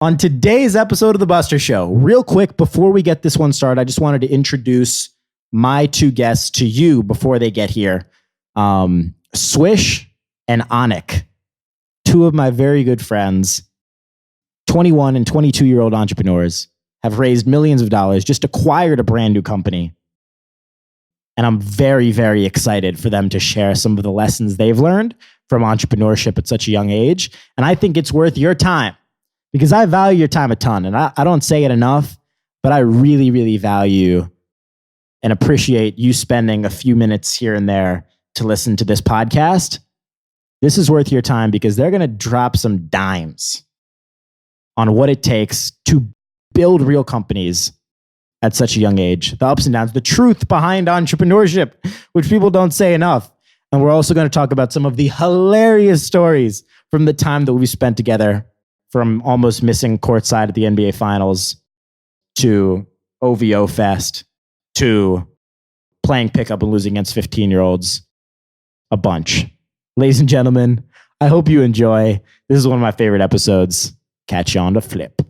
On today's episode of The Buster Show, real quick, before we get this one started, I just wanted to introduce my two guests to you before they get here. Swish and Aanikh, two of my very good friends, 21 and 22-year-old entrepreneurs, have raised millions of dollars, just acquired a brand new company. And I'm very, very excited for them to share some of the lessons they've learned from entrepreneurship at such a young age. And I think it's worth your time because I value your time a ton. And I don't say it enough, but I really, really value and appreciate you spending a few minutes here and there to listen to this podcast. This is worth your time because they're going to drop some dimes on what it takes to build real companies at such a young age, the ups and downs, the truth behind entrepreneurship, which people don't say enough. And we're also going to talk about some of the hilarious stories from the time that we spent together, from almost missing courtside at the NBA Finals to OVO Fest to playing pickup and losing against 15-year-olds, a bunch. Ladies and gentlemen, I hope you enjoy. This is one of my favorite episodes. Catch you on the flip.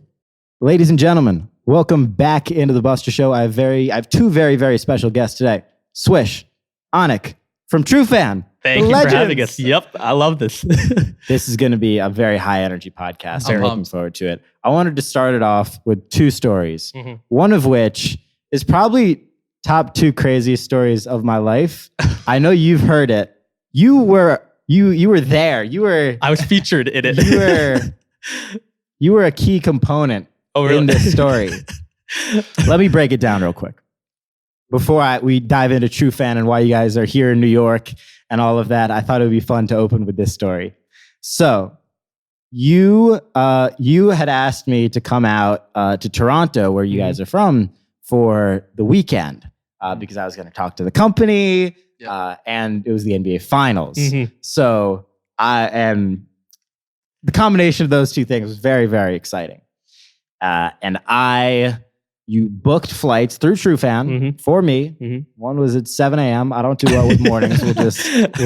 Ladies and gentlemen, welcome back into the Buster Show. I have two very, very special guests today. Swish Aanikh from Trufan. Thank you for having us. Yep, I love this. This is going to be a very high energy podcast. I'm looking forward to it. I wanted to start it off with two stories. Mm-hmm. One of which is probably top two craziest stories of my life. I know you've heard it. You were there. I was featured in it. You were a key component in this story. Let me break it down real quick. Before we dive into Trufan and why you guys are here in New York and all of that, I thought it would be fun to open with this story. So you had asked me to come out to Toronto, where you guys are from, for the weekend because I was going to talk to the company and it was the NBA Finals. Mm-hmm. So the combination of those two things was very, very exciting. You booked flights through Trufan for me. Mm-hmm. One was at 7 a.m. I don't do well with mornings. We'll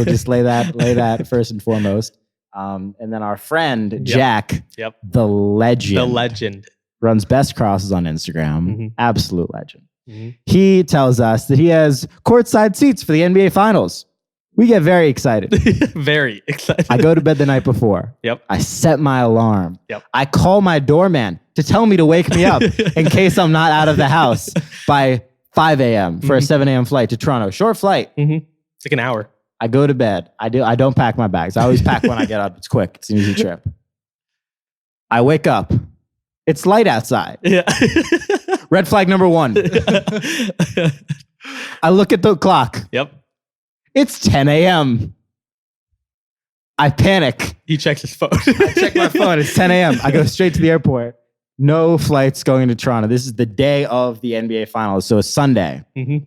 just lay that first and foremost. And then our friend Jack, the legend, runs Best Crosses on Instagram. Mm-hmm. Absolute legend. Mm-hmm. He tells us that he has courtside seats for the NBA Finals. We get very excited. Very excited. I go to bed the night before. Yep. I set my alarm. Yep. I call my doorman to tell me to wake me up in case I'm not out of the house by 5 a.m. for a 7 a.m. flight to Toronto. Short flight. Mm-hmm. It's like an hour. I go to bed. I don't pack my bags. I always pack when I get up. It's quick. It's an easy trip. I wake up. It's light outside. Yeah. Red flag number one. I look at the clock. Yep. It's 10 a.m. I panic. He checks his phone. I check my phone. It's 10 a.m. I go straight to the airport. No flights going to Toronto. This is the day of the NBA Finals. So it's Sunday. Mm-hmm.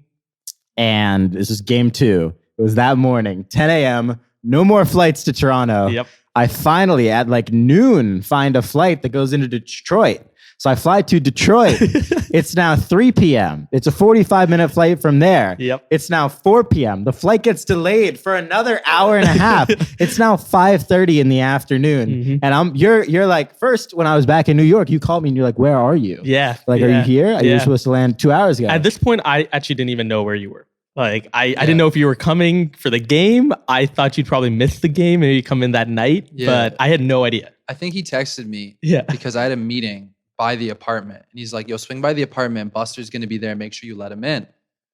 And this is game 2. It was that morning, 10 a.m. No more flights to Toronto. Yep. I finally, at like noon, find a flight that goes into Detroit. So I fly to Detroit. It's now 3 p.m. It's a 45-minute flight from there. Yep. It's now 4 p.m. The flight gets delayed for another hour and a half. It's now 5:30 in the afternoon. Mm-hmm. And you're like, first, when I was back in New York, you called me and you're like, where are you? Yeah. Like, are you here? You were supposed to land 2 hours ago. At this point, I actually didn't even know where you were. Like, I didn't know if you were coming for the game. I thought you'd probably miss the game. Maybe come in that night. Yeah. But I had no idea. I think he texted me because I had a meeting by the apartment. And he's like, yo, swing by the apartment. Buster's going to be there. Make sure you let him in.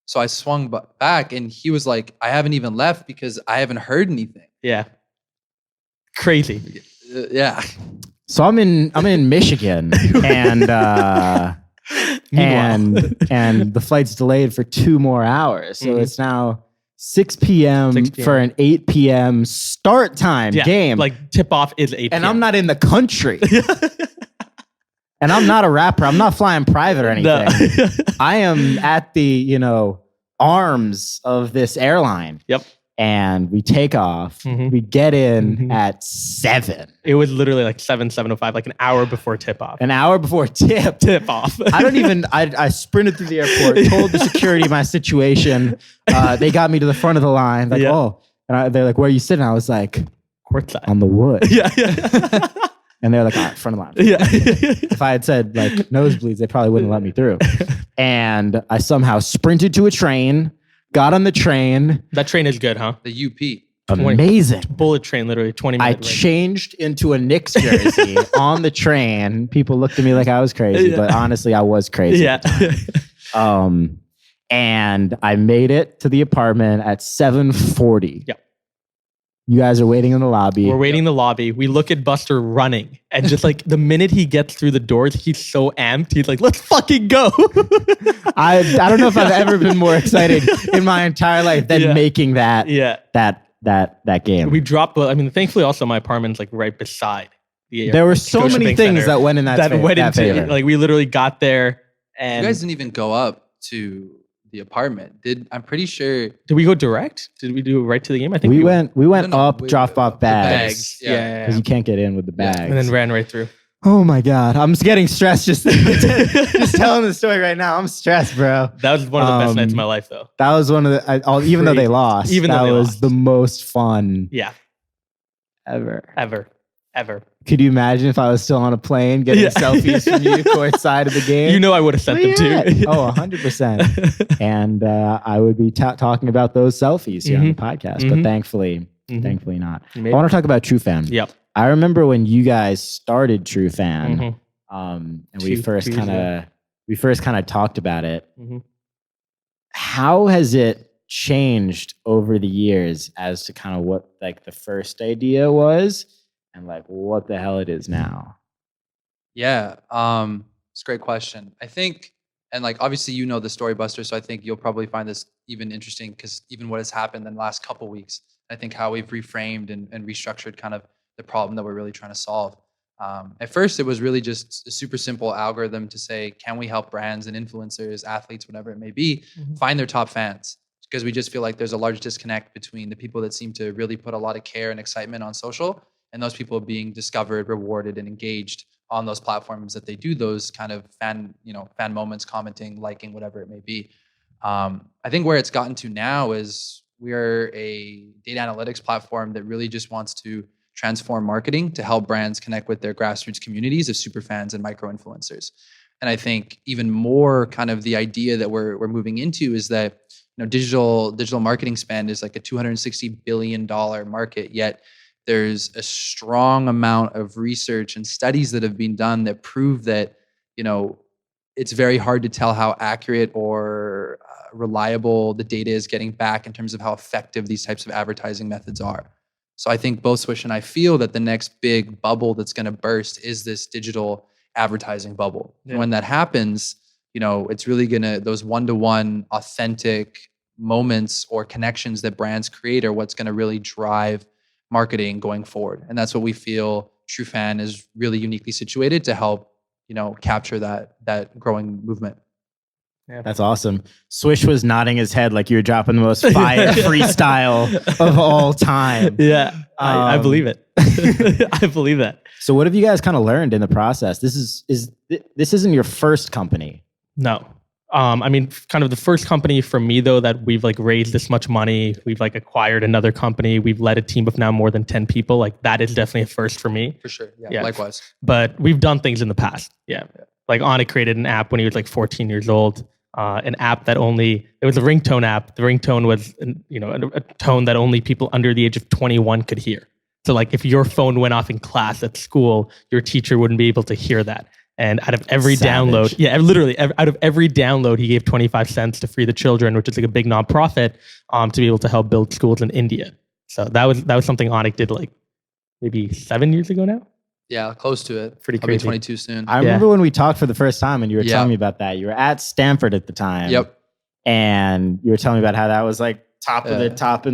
So I swung back and he was like, I haven't even left because I haven't heard anything. Yeah. Crazy. Yeah. So I'm in Michigan and and the flight's delayed for 2 more hours. So it's now 6 p.m. for an 8 p.m. start time game. Like tip off is 8 p.m. And I'm not in the country. And I'm not a rapper. I'm not flying private or anything. No. I am at the, arms of this airline. Yep. And we take off. Mm-hmm. We get in at 7. It was literally like 7:05, like an hour before tip off. An hour before tip off. I sprinted through the airport, told the security my situation. They got me to the front of the line. Like, they're like, where are you sitting? I was like, courtside on the wood. Yeah. And they're like, all right, front of line. Yeah. If I had said like nosebleeds, they probably wouldn't let me through. And I somehow sprinted to a train, got on the train. That train is good, huh? The UP. Amazing. Bullet train, literally 20 I minutes. changed into a Knicks jersey on the train. People looked at me like I was crazy, but honestly, I was crazy. Yeah. And I made it to the apartment at 7:40. Yep. You guys are waiting in the lobby. We're waiting in the lobby. We look at Buster running. And just like the minute he gets through the doors, he's so amped. He's like, let's fucking go. I don't know if I've ever been more excited in my entire life than making that game. We dropped, I mean, thankfully also my apartment's like right beside the There were so many things that went in that favor. Like we literally got there and you guys didn't even go up to the apartment. I'm pretty sure. Did we go direct? Did we do it right to the game? I think we went up, dropped off bags. Yeah. Because you can't get in with the bags. And then ran right through. Oh my God. I'm getting stressed just telling the story right now. I'm stressed, bro. That was one of the best nights of my life though. That was one of the, even though they lost, that was the most fun ever. Could you imagine if I was still on a plane getting selfies from you courtside of the game? You know I would have sent them too. Oh, 100%. And I would be talking about those selfies here on the podcast. But thankfully not. I want to talk about Trufan. Yep. I remember when you guys started Trufan, and we first kind of talked about it. How has it changed over the years as to kind of what like the first idea was and like what the hell it is now? Yeah, it's a great question. I think, and like obviously you know the story, Buster, so I think you'll probably find this even interesting because even what has happened in the last couple of weeks, I think how we've reframed and restructured kind of the problem that we're really trying to solve. At first, it was really just a super simple algorithm to say, can we help brands and influencers, athletes, whatever it may be, find their top fans? Because we just feel like there's a large disconnect between the people that seem to really put a lot of care and excitement on social and those people being discovered, rewarded, and engaged on those platforms that they do those kind of fan moments, commenting, liking, whatever it may be. I think where it's gotten to now is we are a data analytics platform that really just wants to transform marketing to help brands connect with their grassroots communities of super fans and micro influencers. And I think even more kind of the idea that we're moving into is that digital marketing spend is like a $260 billion market, yet there's a strong amount of research and studies that have been done that prove that it's very hard to tell how accurate or reliable the data is getting back in terms of how effective these types of advertising methods are. So I think both Swish and I feel that the next big bubble that's going to burst is this digital advertising bubble. Yeah. And when that happens, it's really going to, those one-to-one authentic moments or connections that brands create are what's going to really drive marketing going forward. And that's what we feel Trufan is really uniquely situated to help, capture that growing movement. Yeah. That's awesome. Swish was nodding his head like you were dropping the most fire freestyle of all time. Yeah, I believe it. I believe that. So what have you guys kind of learned in the process? This isn't your first company. No. I mean, kind of the first company for me though, that we've like raised this much money. We've like acquired another company. We've led a team of now more than 10 people. Like that is definitely a first for me. For sure. Yeah. Likewise. But we've done things in the past. Yeah. Like Aanikh created an app when he was like 14 years old. An app that it was a ringtone app. The ringtone was, a tone that only people under the age of 21 could hear. So like if your phone went off in class at school, your teacher wouldn't be able to hear that. And out of every download, out of every download, he gave 25 cents to Free the Children, which is like a big nonprofit, to be able to help build schools in India. So that was something Aanikh did like maybe 7 years ago now. Yeah, close to it. Pretty I'll crazy. be 22 soon. I remember when we talked for the first time and you were telling me about that. You were at Stanford at the time. Yep. And you were telling me about how that was like top in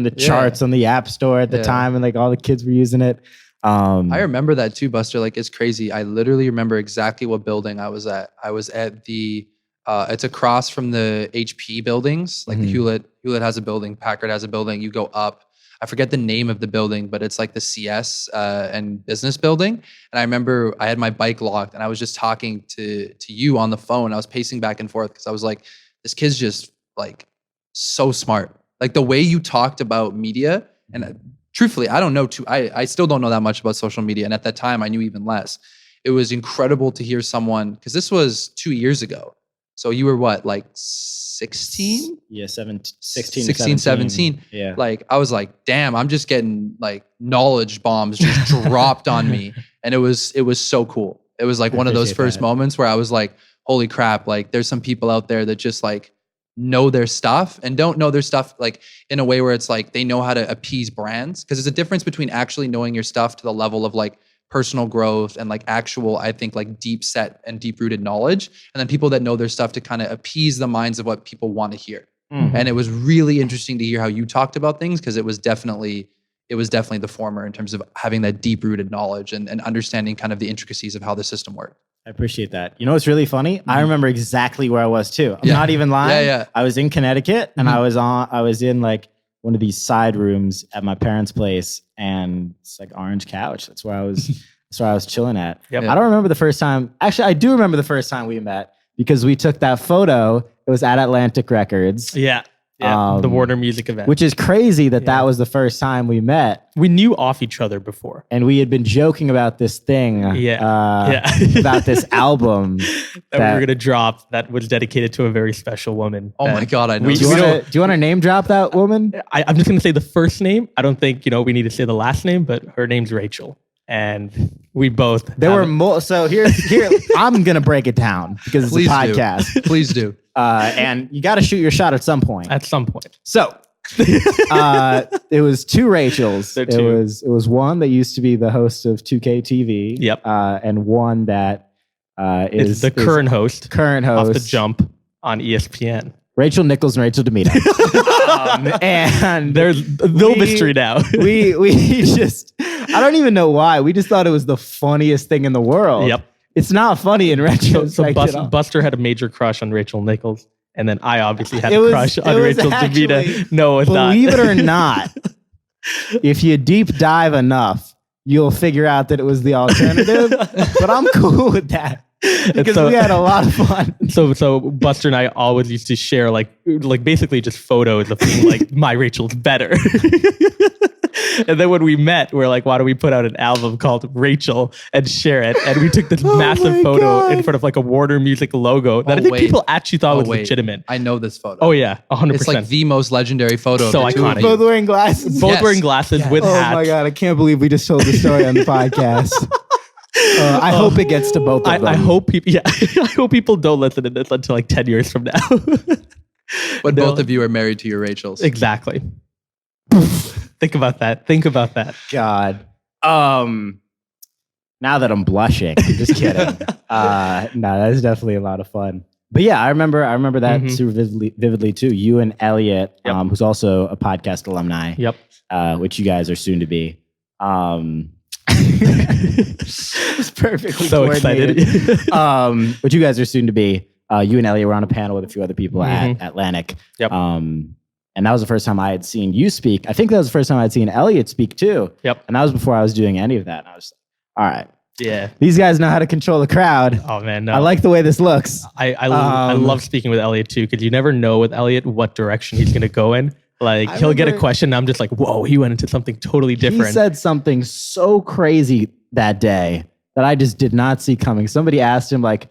the charts on the App Store at the time, and like all the kids were using it. I remember that too, Buster. Like it's crazy. I literally remember exactly what building I was at. I was at the it's across from the HP buildings. Like the Hewlett has a building, Packard has a building. You go up. I forget the name of the building, but it's like the CS and business building. And I remember I had my bike locked and I was just talking to you on the phone. I was pacing back and forth because I was like, this kid's just like so smart. Like the way you talked about media and truthfully, I don't know I still don't know that much about social media. And at that time I knew even less. It was incredible to hear someone, because this was 2 years ago. So you were what, like 16? Yeah, 16, 16, 17. Yeah. Like, I was like, damn, I'm just getting like knowledge bombs just dropped on me. And it was so cool. It was like one of those first moments where I was like, holy crap, like there's some people out there that just like know their stuff and don't know their stuff like in a way where it's like they know how to appease brands. Because there's a difference between actually knowing your stuff to the level of like personal growth and like actual, I think, like deep set and deep rooted knowledge. And then people that know their stuff to kind of appease the minds of what people want to hear. Mm-hmm. And it was really interesting to hear how you talked about things, because it was definitely the former in terms of having that deep rooted knowledge and understanding kind of the intricacies of how the system worked. I appreciate that. You know what's really funny? Mm-hmm. I remember exactly where I was too. I'm not even lying. Yeah. I was in Connecticut and I was in like one of these side rooms at my parents' place, and it's like orange couch. That's where I was chilling at. Yep. I don't remember the first time. Actually, I do remember the first time we met, because we took that photo. It was at Atlantic Records. Yeah. The Warner Music event. Which is crazy that was the first time we met. We knew off each other before. And we had been joking about this thing. About this album that we were going to drop that was dedicated to a very special woman. Oh my God, I know. Do you want to name drop that woman? I'm just going to say the first name. I don't think, we need to say the last name, but her name's Rachel. And we both. There were more. So here, I'm going to break it down because it's a podcast. Please do. And you got to shoot your shot at some point. So it was two Rachels. It was one that used to be the host of 2K TV. Yep. And one that is the current host. Off the jump on ESPN. Rachel Nichols and Rachel D'Amito. And there's no mystery now. we just, I don't even know why. We just thought it was the funniest thing in the world. Yep. It's not funny in retrospect. So Buster had a major crush on Rachel Nichols. And then I obviously had a crush on Rachel D'Amito. No, it's not. Believe it or not, if you deep dive enough, you'll figure out that it was the alternative. But I'm cool with that. Because we had a lot of fun. So Buster and I always used to share like basically just photos of being like, my Rachel's better. And then when we met, we're like, why don't we put out an album called Rachel and share it? And we took this massive photo in front of like a Warner Music logo that I think people actually thought was legitimate. I know this photo. Oh yeah, 100%. It's like the most legilegendary photo. So iconic. Both wearing glasses. Wearing glasses with hats. Oh my God, I can't believe we just told the story on the podcast. I hope it gets to both of them. I hope people don't listen to this until like 10 years from now. But both of you are married to your Rachels. Exactly. Think about that. God. Now that I'm blushing, I'm just kidding. No, that's definitely a lot of fun. But yeah, I remember that super vividly too. You and Elliot, who's also a podcast alumni. Yep. Which you guys are soon to be. It's perfectly so excited. But you guys are soon to be. You and Elliot were on a panel with a few other people at Atlantic. Yep. And that was the first time I had seen you speak. I think that was the first time I'd seen Elliot speak too. Yep. And that was before I was doing any of that. And I was like, all right. Yeah. These guys know how to control the crowd. Oh man, no. I like the way this looks. I love speaking with Elliot too, because you never know with Elliot what direction he's going to go in. Like he'll get a question and I'm just like, whoa, he went into something totally different. He said something so crazy that day that I just did not see coming. Somebody asked him like,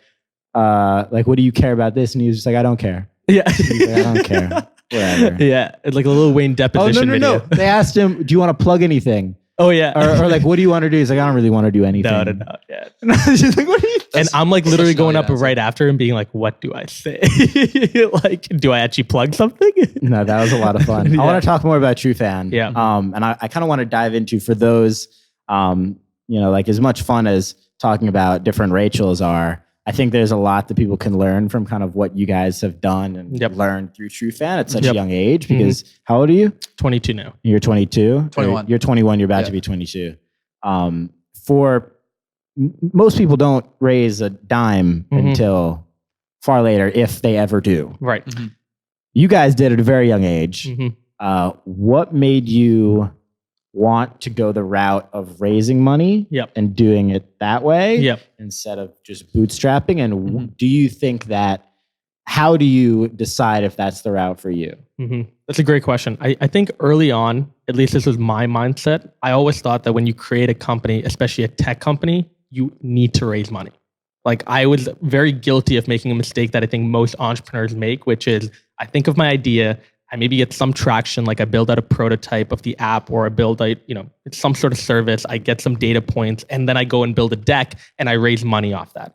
what do you care about this? And he was just like, I don't care. Yeah. He's like, I don't care. Whatever. Yeah. It's like a little Wayne deposition video. No. They asked him, do you want to plug anything? Oh yeah. Or like, what do you want to do? He's like, I don't really want to do anything. No. Yeah. And I was just like, what are you? And I'm like literally going up right after him being like, what do I say? Like, do I actually plug something? No, that was a lot of fun. Yeah. I want to talk more about Trufan. Yeah. And I kind of want to dive into, for those, like as much fun as talking about different Rachels are, I think there's a lot that people can learn from kind of what you guys have done and learned through Trufan at such a young age. Because how old are you? 22 now. You're 22? 21. You're 21. You're about to be 22. Most people don't raise a dime until far later, if they ever do. Right. Mm-hmm. You guys did at a very young age. What made you want to go the route of raising money and doing it that way instead of just bootstrapping? And do you think that how do you decide if that's the route for you? That's a great question. I think early on, at least this was my mindset, I always thought that when you create a company, especially a tech company, you need to raise money. Like I was very guilty of making a mistake that I think most entrepreneurs make, which is I think of my idea, I maybe get some traction, like I build out a prototype of the app or I build out, some sort of service, I get some data points, and then I go and build a deck and I raise money off that.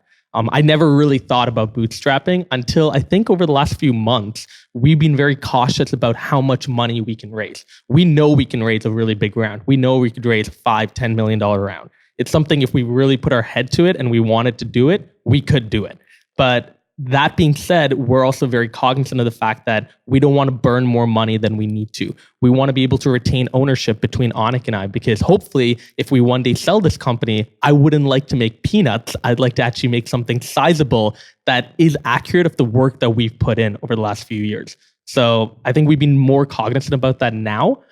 I never really thought about bootstrapping until I think over the last few months, we've been very cautious about how much money we can raise. We know we can raise a really big round. We know we could raise a $5-10 million round. It's something if we really put our head to it and we wanted to do it, we could do it. But that being said, we're also very cognizant of the fact that we don't want to burn more money than we need to. We want to be able to retain ownership between Aanikh and I, because hopefully if we one day sell this company, I wouldn't like to make peanuts. I'd like to actually make something sizable that is accurate of the work that we've put in over the last few years. So I think we've been more cognizant about that now.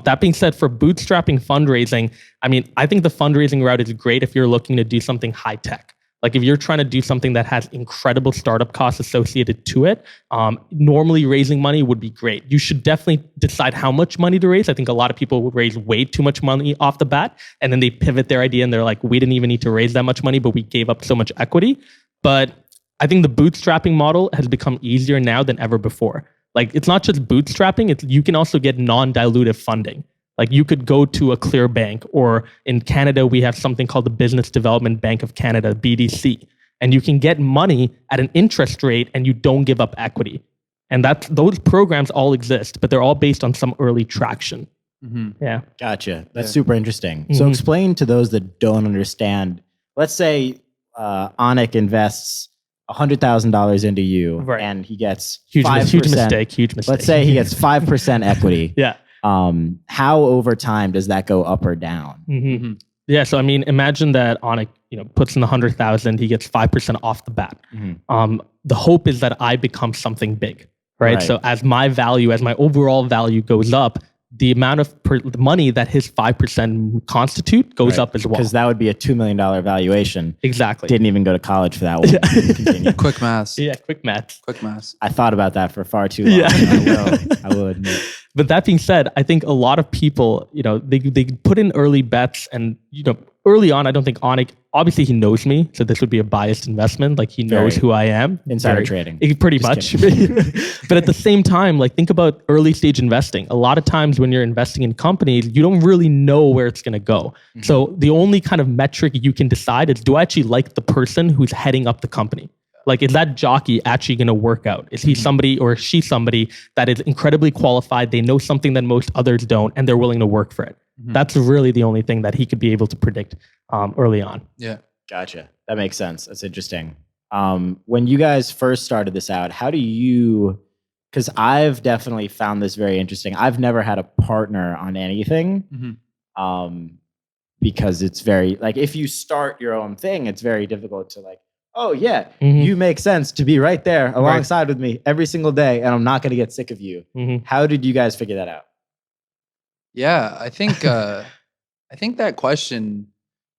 That being said, for bootstrapping fundraising, I think the fundraising route is great if you're looking to do something high tech. Like if you're trying to do something that has incredible startup costs associated to it, normally raising money would be great. You should definitely decide how much money to raise. I think a lot of people will raise way too much money off the bat, and then they pivot their idea and they're like, we didn't even need to raise that much money, but we gave up so much equity. But I think the bootstrapping model has become easier now than ever before. Like it's not just bootstrapping, you can also get non-dilutive funding. Like you could go to a Clear Bank, or in Canada, we have something called the Business Development Bank of Canada, BDC. And you can get money at an interest rate and you don't give up equity. And those programs all exist, but they're all based on some early traction. Yeah. Gotcha. That's super interesting. So explain to those that don't understand, let's say Aanikh invests $100,000 into you, right, and he gets huge mistake. Let's say he gets 5% equity. Yeah. How over time does that go up or down? Yeah. So imagine that Aanikh, puts in the 100,000, he gets 5% off the bat. The hope is that I become something big, right? So as my overall value goes up, the amount of the money that his 5% constitute goes up as well. Because that would be a $2 million valuation. Exactly. Didn't even go to college for that one. Continue. Quick math. Yeah, quick math. I thought about that for far too long. Yeah. I will admit. But that being said, I think a lot of people, they put in early bets, and early on, I don't think Aanikh, obviously he knows me, so this would be a biased investment. Like he knows who I am. Insider trading. Pretty much. But at the same time, like think about early stage investing. A lot of times when you're investing in companies, you don't really know where it's going to go. So the only kind of metric you can decide is, do I actually like the person who's heading up the company? Like, is that jockey actually going to work out? Is he somebody or is she somebody that is incredibly qualified? They know something that most others don't, and they're willing to work for it. That's really the only thing that he could be able to predict early on. Yeah. Gotcha. That makes sense. That's interesting. When you guys first started this out, how do you, because I've definitely found this very interesting. I've never had a partner on anything. Because it's very, like, if you start your own thing, it's very difficult to like, oh yeah, you make sense to be right there alongside with me every single day, and I'm not going to get sick of you. How did you guys figure that out? Yeah, I think that question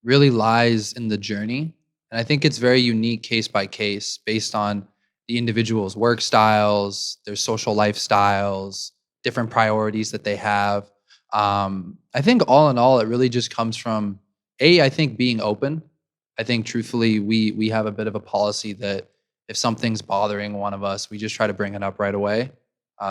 really lies in the journey, and I think it's very unique case by case based on the individual's work styles, their social lifestyles, different priorities that they have. I think all in all, it really just comes from I think being open. I think truthfully, we have a bit of a policy that if something's bothering one of us, we just try to bring it up right away,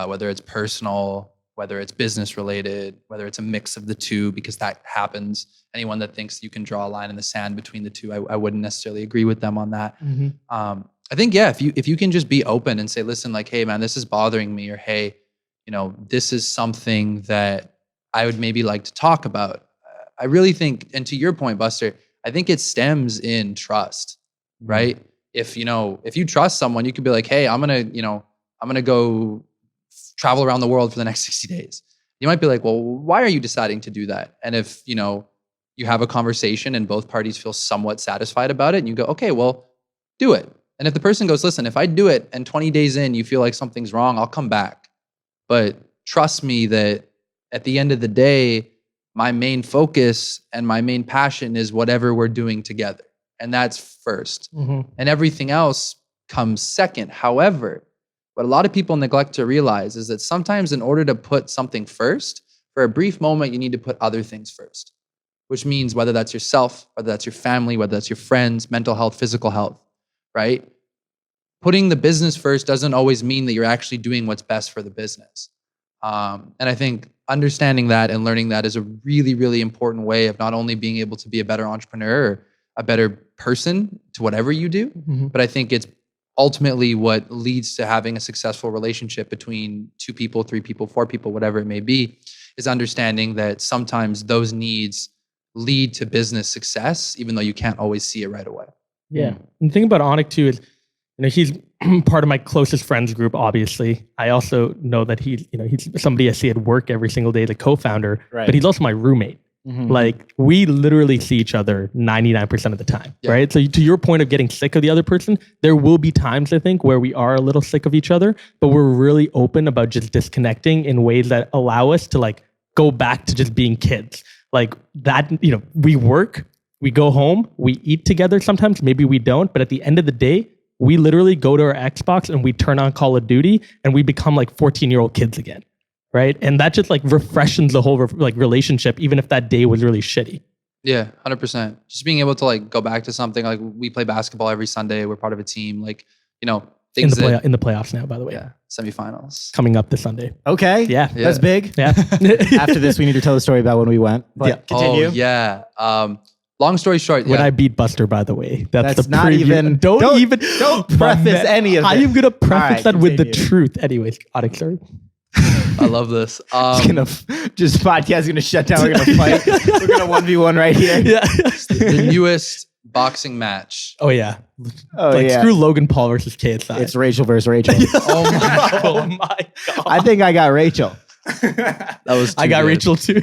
whether it's personal, whether it's business related, whether it's a mix of the two, because that happens. Anyone that thinks you can draw a line in the sand between the two, I wouldn't necessarily agree with them on that. I think, yeah, if you can just be open and say, listen, like, hey man, this is bothering me, or hey, this is something that I would maybe like to talk about. I really think, and to your point, Buster, I think it stems in trust, right? If you trust someone, you could be like, hey, I'm gonna go travel around the world for the next 60 days. You might be like, well, why are you deciding to do that? And if, you have a conversation and both parties feel somewhat satisfied about it, and you go, okay, well, do it. And if the person goes, listen, if I do it and 20 days in, you feel like something's wrong, I'll come back. But trust me that at the end of the day, my main focus and my main passion is whatever we're doing together. And that's first. And everything else comes second. However, What a lot of people neglect to realize is that sometimes in order to put something first, for a brief moment, you need to put other things first, which means whether that's yourself, whether that's your family, whether that's your friends, mental health, physical health, right? Putting the business first doesn't always mean that you're actually doing what's best for the business. And I think understanding that and learning that is a really, really important way of not only being able to be a better entrepreneur or a better person to whatever you do, but I think it's ultimately what leads to having a successful relationship between 2 people, 3 people, 4 people, whatever it may be, is understanding that sometimes those needs lead to business success, even though you can't always see it right away. Yeah. And the thing about Aanikh too is, he's part of my closest friends group, obviously. I also know that he's somebody I see at work every single day, the co-founder, but he's also my roommate. Like, we literally see each other 99% of the time, right? So to your point of getting sick of the other person, there will be times, I think, where we are a little sick of each other, but we're really open about just disconnecting in ways that allow us to like go back to just being kids. Like that, we work, we go home, we eat together sometimes, maybe we don't, but at the end of the day, we literally go to our Xbox and we turn on Call of Duty and we become like 14-year-old kids again. Right. And that just like refreshes the whole relationship, even if that day was really shitty. Yeah, 100%. Just being able to like go back to something like we play basketball every Sunday. We're part of a team. Like, things in the playoffs now, by the way. Yeah, semifinals. Coming up this Sunday. Okay. Yeah. That's big. Yeah. After this, we need to tell the story about when we went. But continue. Oh, yeah. Long story short, when I beat Buster, by the way, that's the not preview. even. Don't preface any of it. I am gonna preface that with the continue. truth. Anyways, Aanikh, sorry. I love this. Just podcast gonna shut down. We're gonna fight. We're gonna 1v1 right here. Yeah. The newest boxing match. Oh yeah. Oh yeah. Screw Logan Paul versus KSI. It's Rachel versus Rachel. Oh my Oh my god. I think I got Rachel. That was. I got good. Rachel too.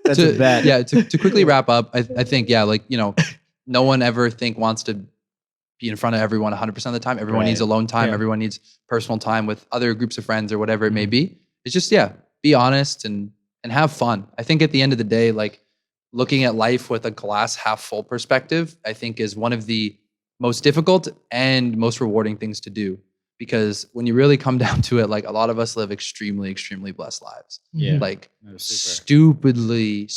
That's a bet. Yeah. To quickly wrap up, I think no one ever wants to be in front of everyone 100% of the time. Everyone needs alone time. Yeah. Everyone needs personal time with other groups of friends or whatever it may be. It's just, be honest and have fun. I think at the end of the day, like looking at life with a glass half full perspective, I think is one of the most difficult and most rewarding things to do. Because when you really come down to it, like a lot of us live extremely, extremely blessed lives. Yeah. Like stupidly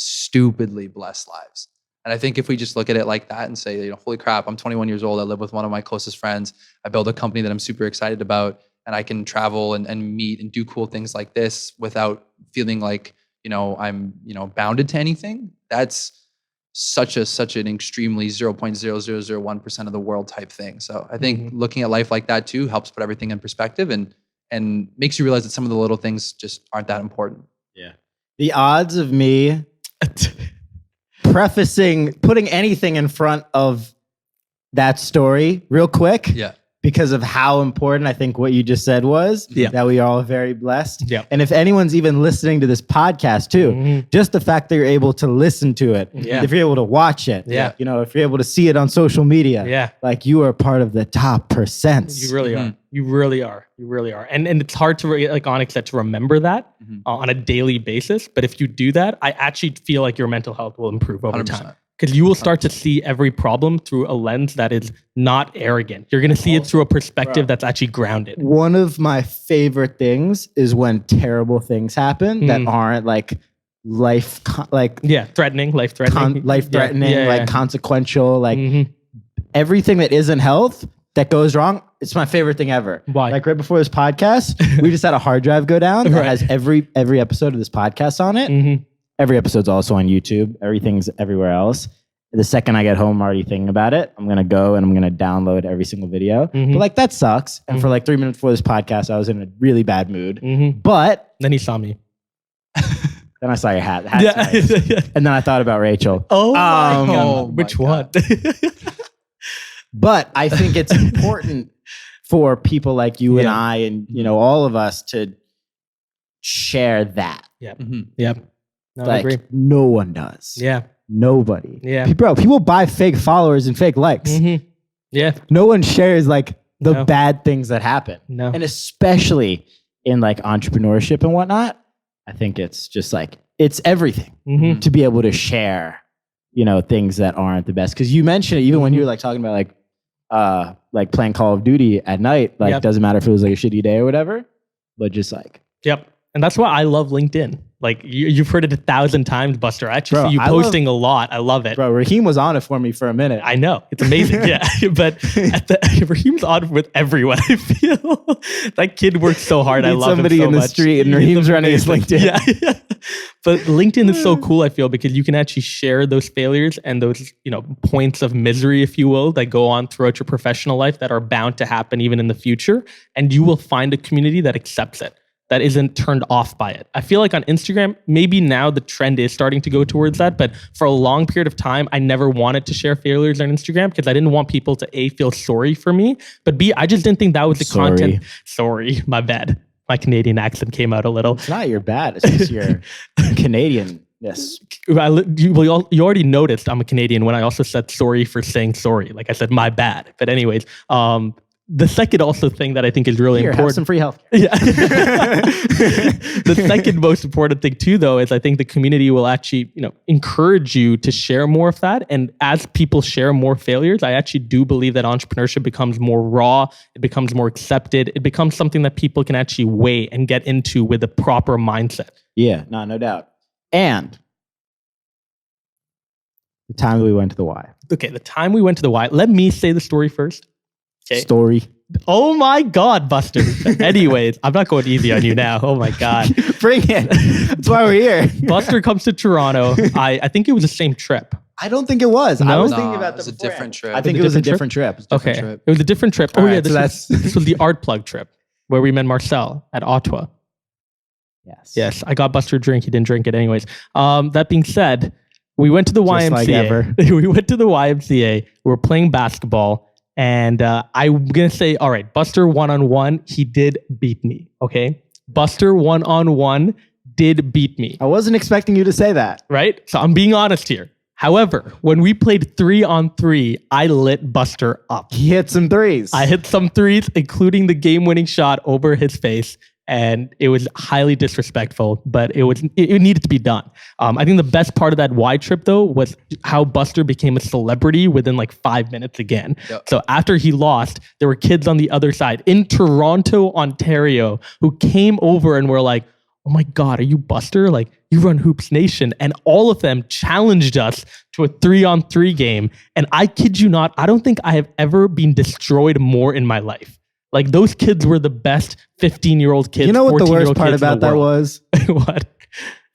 blessed lives. And I think if we just look at it like that and say, holy crap, I'm 21 years old. I live with one of my closest friends. I build a company that I'm super excited about. And I can travel and meet and do cool things like this without feeling like, I'm, bounded to anything. That's such an extremely 0.0001% of the world type thing. So I think looking at life like that too helps put everything in perspective and makes you realize that some of the little things just aren't that important. Yeah. The odds of me putting anything in front of that story real quick. Yeah. Because of how important I think what you just said was, that we are all very blessed. Yeah. And if anyone's even listening to this podcast too, just the fact that you're able to listen to it, if you're able to watch it, if you're able to see it on social media, like you are part of the top %. You really are. You really are. You really are. And it's hard to, like Aanikh said, to remember that on a daily basis. But if you do that, I actually feel like your mental health will improve over 100%. time. Because you will start to see every problem through a lens that is not arrogant. You're going to see it through a perspective that's actually grounded. One of my favorite things is when terrible things happen that aren't like threatening, life-threatening, consequential, like everything that isn't health that goes wrong. It's my favorite thing ever. Why? Like right before this podcast, we just had a hard drive go down that has every episode of this podcast on it. Every episode's also on YouTube. Everything's everywhere else. The second I get home, I'm already thinking about it. I'm going to go and I'm going to download every single video. But like that sucks. And for like 3 minutes before this podcast, I was in a really bad mood. But then he saw me. Then I saw your hat. Nice. And then I thought about Rachel. Oh my God. Which one? But I think it's important for people like you and I and all of us to share that. No, like I agree. No one does. Yeah. Nobody. Yeah. Bro, people buy fake followers and fake likes. Yeah. No one shares like the bad things that happen. No. And especially in like entrepreneurship and whatnot, I think it's just like, it's everything to be able to share, things that aren't the best. Cause you mentioned it even when you were like talking about like playing Call of Duty at night. Like, Yep. doesn't matter if it was like a shitty day or whatever, but just like, Yep. And that's why I love LinkedIn. Like you've heard it 1,000 times, Buster. I actually Bro, see you I posting a lot. I love it. bro, Raheem was on it for me for a minute. I know. It's amazing. Yeah. But Raheem's on with everyone, I feel. That kid works so hard. I Need love him somebody so in the much. street and He's Raheem's running his amazing. LinkedIn. Yeah. But LinkedIn is so cool, I feel, because you can actually share those failures and those, points of misery, if you will, that go on throughout your professional life that are bound to happen even in the future. And you will find a community that accepts it, that isn't turned off by it. I feel like on Instagram, maybe now the trend is starting to go towards that, but for a long period of time, I never wanted to share failures on Instagram because I didn't want people to A, feel sorry for me, but B, I just didn't think that was the content. Sorry, my bad. My Canadian accent came out a little. It's not your bad. It's just your Canadian. Yes. You already noticed I'm a Canadian when I also said sorry for saying sorry. Like I said, my bad. But anyways, the second also thing that I think is really important. Have some free health. Yeah. The second most important thing too, though, is I think the community will actually, encourage you to share more of that. And as people share more failures, I actually do believe that entrepreneurship becomes more raw. It becomes more accepted. It becomes something that people can actually weigh and get into with a proper mindset. Yeah, no doubt. And the time that we went to the Y. Okay, the time we went to the Y. Let me say the story first. Okay. Story. Oh my God, Buster. Anyways, I'm not going easy on you now. Oh my God. Bring it. That's why we're here. Buster comes to Toronto. I think it was the same trip. I don't think it was. No? I was No, thinking about it was that a different trip. I think Was it it was a different different trip. Okay. trip. It was a different trip. All Oh yeah, right, this was the Art Plug trip where we met Marcel at Ottawa. Yes, I got Buster a drink. He didn't drink it anyways. That being said, we went to the Just like ever. YMCA. We went to the YMCA. We were playing basketball. And I'm going to say, all right, Buster one-on-one, he did beat me, okay? Buster one-on-one did beat me, I wasn't expecting you to say that. right? So I'm being honest here. However, when we played 3-on-3, I lit Buster up. He hit some threes. I hit some threes, including the game-winning shot over his face. And it was highly disrespectful, but it needed to be done. I think the best part of that Y trip, though, was how Buster became a celebrity within like 5 minutes again. Yep. So after he lost, there were kids on the other side in Toronto, Ontario, who came over and were like, "Oh my God, are you Buster? Like, you run Hoops Nation." And all of them challenged us to a 3-on-3 game. And I kid you not, I don't think I have ever been destroyed more in my life. Like, those kids were the best 15-year-old kids. You know what the 14-year-old worst part kids in about the that world. was? What?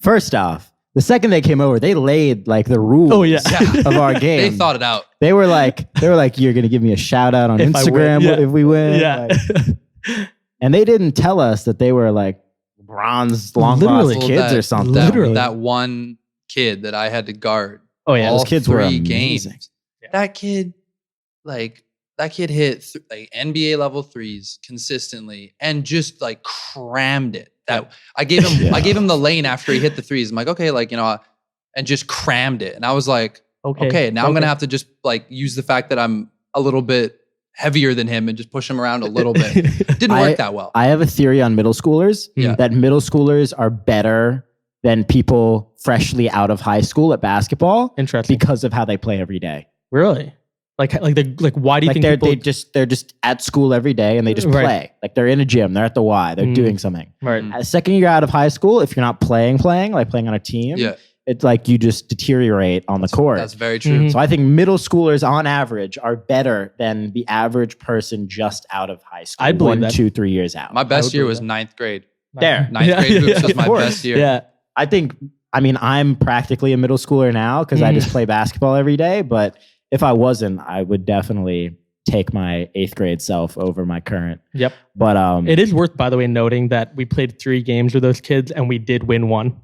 First off, the second they came over, they laid like the rules Oh, yeah. of our game. They thought it out. They were like, you're going to give me a shout out on If I Instagram win, yeah. if we win. Yeah. Like, and they didn't tell us that they were like bronze long Literally. lost kids or something. Literally. That one kid that I had to guard. Oh, yeah. all Those kids were 3 amazing. games. That kid hit like NBA level threes consistently and just like crammed it. That I gave him the lane after he hit the threes. I'm like, okay, like, and just crammed it. And I was like, okay, now I'm gonna have to just like use the fact that I'm a little bit heavier than him and just push him around a little bit. Didn't work that well. I have a theory on middle schoolers that middle schoolers are better than people freshly out of high school at basketball. Interesting. Because of how they play every day. Really? Like why do you think they're just at school every day and they just Right. play? Like they're in a gym, they're at the Y, they're doing something. Right. The second year out of high school, if you're not playing, like playing on a team, it's like you just deteriorate on the court. That's very true. So I think middle schoolers on average are better than the average person just out of high school. I believe 1, that. 2, 3 years out. My best would year believe was that. 9th grade. There. 9th grade hoops was of my course. best year. Yeah. I'm practically a middle schooler now because I just play basketball every day. But if I wasn't, I would definitely take my 8th grade self over my current. Yep. But It is worth, by the way, noting that we played 3 games with those kids and we did win one.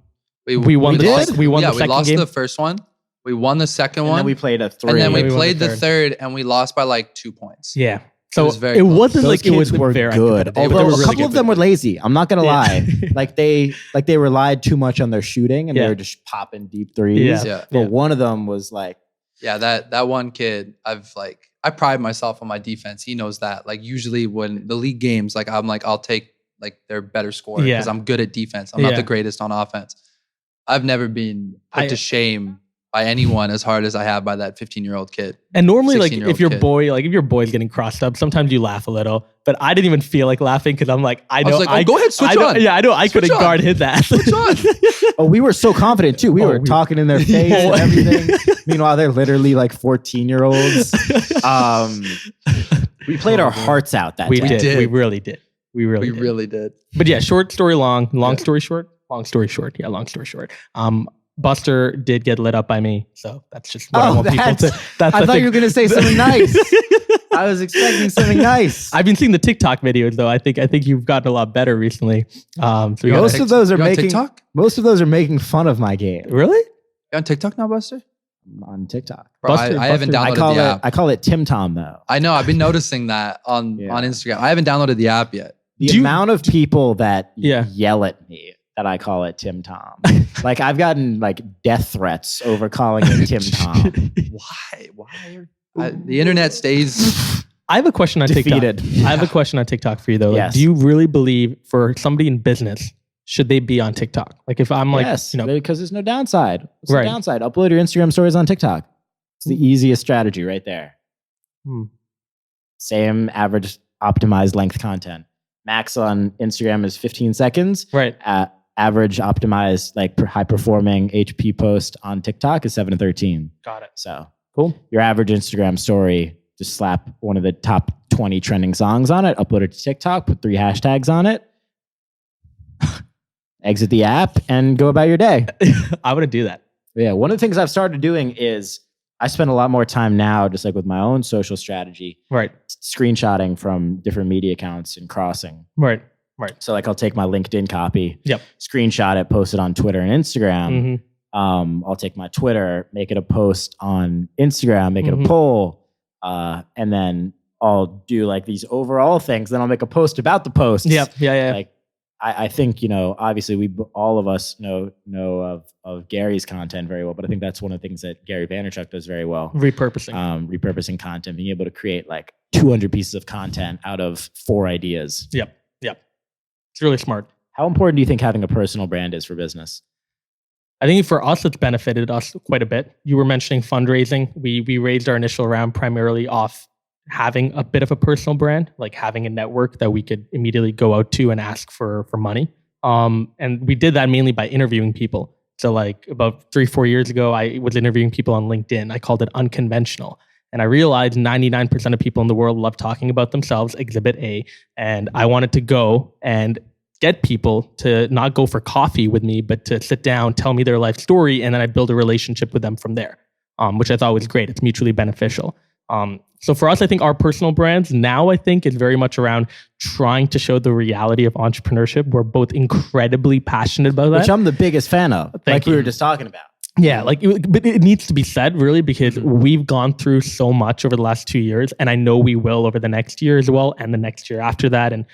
We won the second we game. lost the first one. We won the second and one. then we played a 3. and then we won the played the third. third and we lost by like 2 points. Yeah. So was very it close. wasn't Those like kids it was were very good. competitive, but they Although were a really couple good. of them were lazy. I'm not gonna Yeah. lie. like they relied too much on their shooting and Yeah. they were just popping deep threes. Yeah. Yeah. But one of them was like, Yeah, that one kid, I pride myself on my defense. He knows that. Like usually when the league games, like I'm like, I'll take like their better score because Yeah. I'm good at defense. I'm not Yeah. the greatest on offense. I've never been put to shame by anyone as hard as I have by that 15-year-old kid. And normally, like, if your kid. boy's getting crossed up, sometimes you laugh a little. But I didn't even feel like laughing because I'm like, I know. was like, go ahead, switch on. Yeah, I know. I couldn't guard his ass. Switch on. Oh, we were so confident too. We were talking in their face and everything. Meanwhile, they're literally like 14-year-olds. We played our hearts out that We day. did. We really did. We really did. But yeah, short story long, story short, long story short. Yeah, long story short. Buster did get lit up by me, so that's just what I want people to. I thought you were going to say something nice. I was expecting something nice. I've been seeing the TikTok videos though. I think you've gotten a lot better recently. So most of those are making TikTok? Most of those are making fun of my game. Really? You on TikTok now, Buster? I'm on TikTok. Bro, I haven't downloaded the app. I call it Tim Tom though. I know. I've been noticing that on Instagram. I haven't downloaded the app yet. The amount of people that yell at me that I call it Tim Tom. Like I've gotten like death threats over calling it Tim Tom. Why? The internet stays. I have a question on defeated. TikTok. I have a question on TikTok for you though. Yes. Do you really believe for somebody in business, should they be on TikTok? Like if I'm like, yes, because there's no downside. What's the Right. downside? Upload your Instagram stories on TikTok. It's the easiest strategy right there. Same average optimized length content. Max on Instagram is 15 seconds. Right. Average optimized, like high performing HP post on TikTok is 7 to 13. Got it. So Cool. your average Instagram story, just slap one of the top 20 trending songs on it, upload it to TikTok, put 3 hashtags on it, exit the app, and go about your day. I wouldn't do that. Yeah, one of the things I've started doing is I spend a lot more time now, just like with my own social strategy, Right. screenshotting from different media accounts and crossing. Right. So like I'll take my LinkedIn copy, Yep. screenshot it, post it on Twitter and Instagram. Mhm. I'll take my Twitter, make it a post on Instagram, make it a poll, and then I'll do like these overall things. Then I'll make a post about the posts. Yep. Yeah. Like I think, obviously all of us know of Gary's content very well, but I think that's one of the things that Gary Vaynerchuk does very well. Repurposing. Repurposing content, being able to create like 200 pieces of content out of 4 ideas. Yep. It's really smart. How important do you think having a personal brand is for business? I think for us, it's benefited us quite a bit. You were mentioning fundraising. We raised our initial round primarily off having a bit of a personal brand, like having a network that we could immediately go out to and ask for money. And we did that mainly by interviewing people. So like about 3-4 years ago, I was interviewing people on LinkedIn. I called it unconventional. And I realized 99% of people in the world love talking about themselves, exhibit A. And I wanted to go and get people to not go for coffee with me, but to sit down, tell me their life story, and then I build a relationship with them from there, which I thought was great. It's mutually beneficial. So for us, I think our personal brands now, I think, is very much around trying to show the reality of entrepreneurship. We're both incredibly passionate about that. Which I'm the biggest fan of, Thank we you. were just talking about. Yeah, but it needs to be said really because we've gone through so much over the last 2 years, and I know we will over the next year as well, and the next year after that, and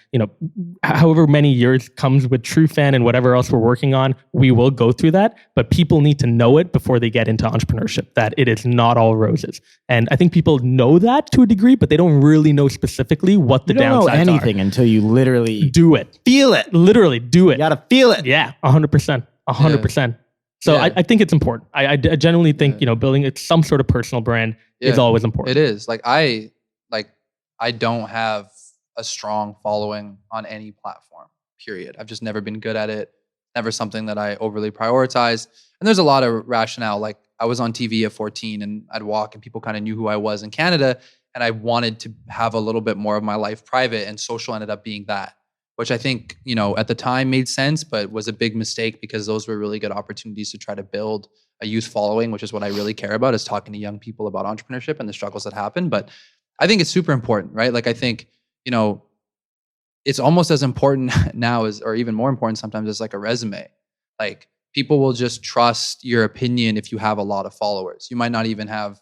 however many years comes with Trufan and whatever else we're working on, we will go through that. But people need to know it before they get into entrepreneurship, that it is not all roses. And I think people know that to a degree, but they don't really know specifically what the downsides are. You don't know anything until you literally do it, feel it. Literally do it. You gotta feel it. Yeah, 100%, 100%. So Yeah. I think it's important. I genuinely think building some sort of personal brand is always important. It is. I don't have a strong following on any platform, period. I've just never been good at it. Never something that I overly prioritize. And there's a lot of rationale. Like I was on TV at 14 and I'd walk and people kind of knew who I was in Canada. And I wanted to have a little bit more of my life private, and social ended up being that, which I think, at the time made sense, but was a big mistake because those were really good opportunities to try to build a youth following, which is what I really care about, is talking to young people about entrepreneurship and the struggles that happen. But I think it's super important, right? Like I think, it's almost as important now or even more important sometimes as like a resume. Like people will just trust your opinion if you have a lot of followers. You might not even have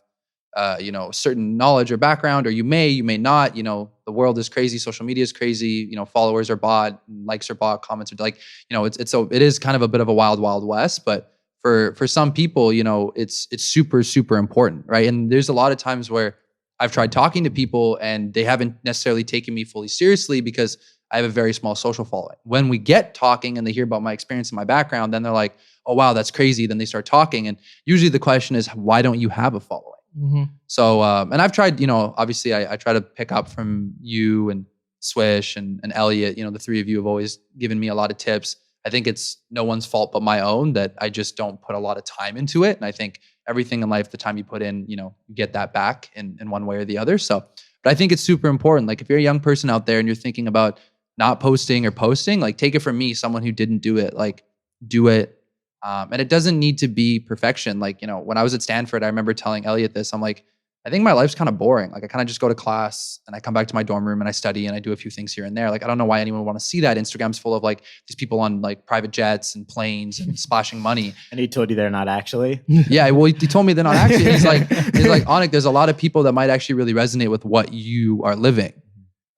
certain knowledge or background, or you may not, the world is crazy. Social media is crazy. Followers are bought, likes are bought, comments are it is kind of a bit of a wild, wild west, but for some people, it's super, super important. Right. And there's a lot of times where I've tried talking to people and they haven't necessarily taken me fully seriously because I have a very small social following. When we get talking and they hear about my experience and my background, then they're like, oh, wow, that's crazy. Then they start talking. And usually the question is, why don't you have a following? Mm-hmm. So, and I've tried, obviously I try to pick up from you and Swish and Elliot. The three of you have always given me a lot of tips. I think it's no one's fault but my own that I just don't put a lot of time into it. And I think everything in life, the time you put in, you get that back in one way or the other. So, but I think it's super important. Like if you're a young person out there and you're thinking about not posting or posting, like take it from me, someone who didn't do it, like do it. And it doesn't need to be perfection. Like, when I was at Stanford, I remember telling Elliot this, I'm like, I think my life's kind of boring. Like I kind of just go to class and I come back to my dorm room and I study and I do a few things here and there. Like, I don't know why anyone would want to see that. Instagram's full of like these people on like private jets and planes and splashing money. And he told you they're not actually? Yeah, well, he told me they're not actually. He's like, Aanikh, there's a lot of people that might actually really resonate with what you are living.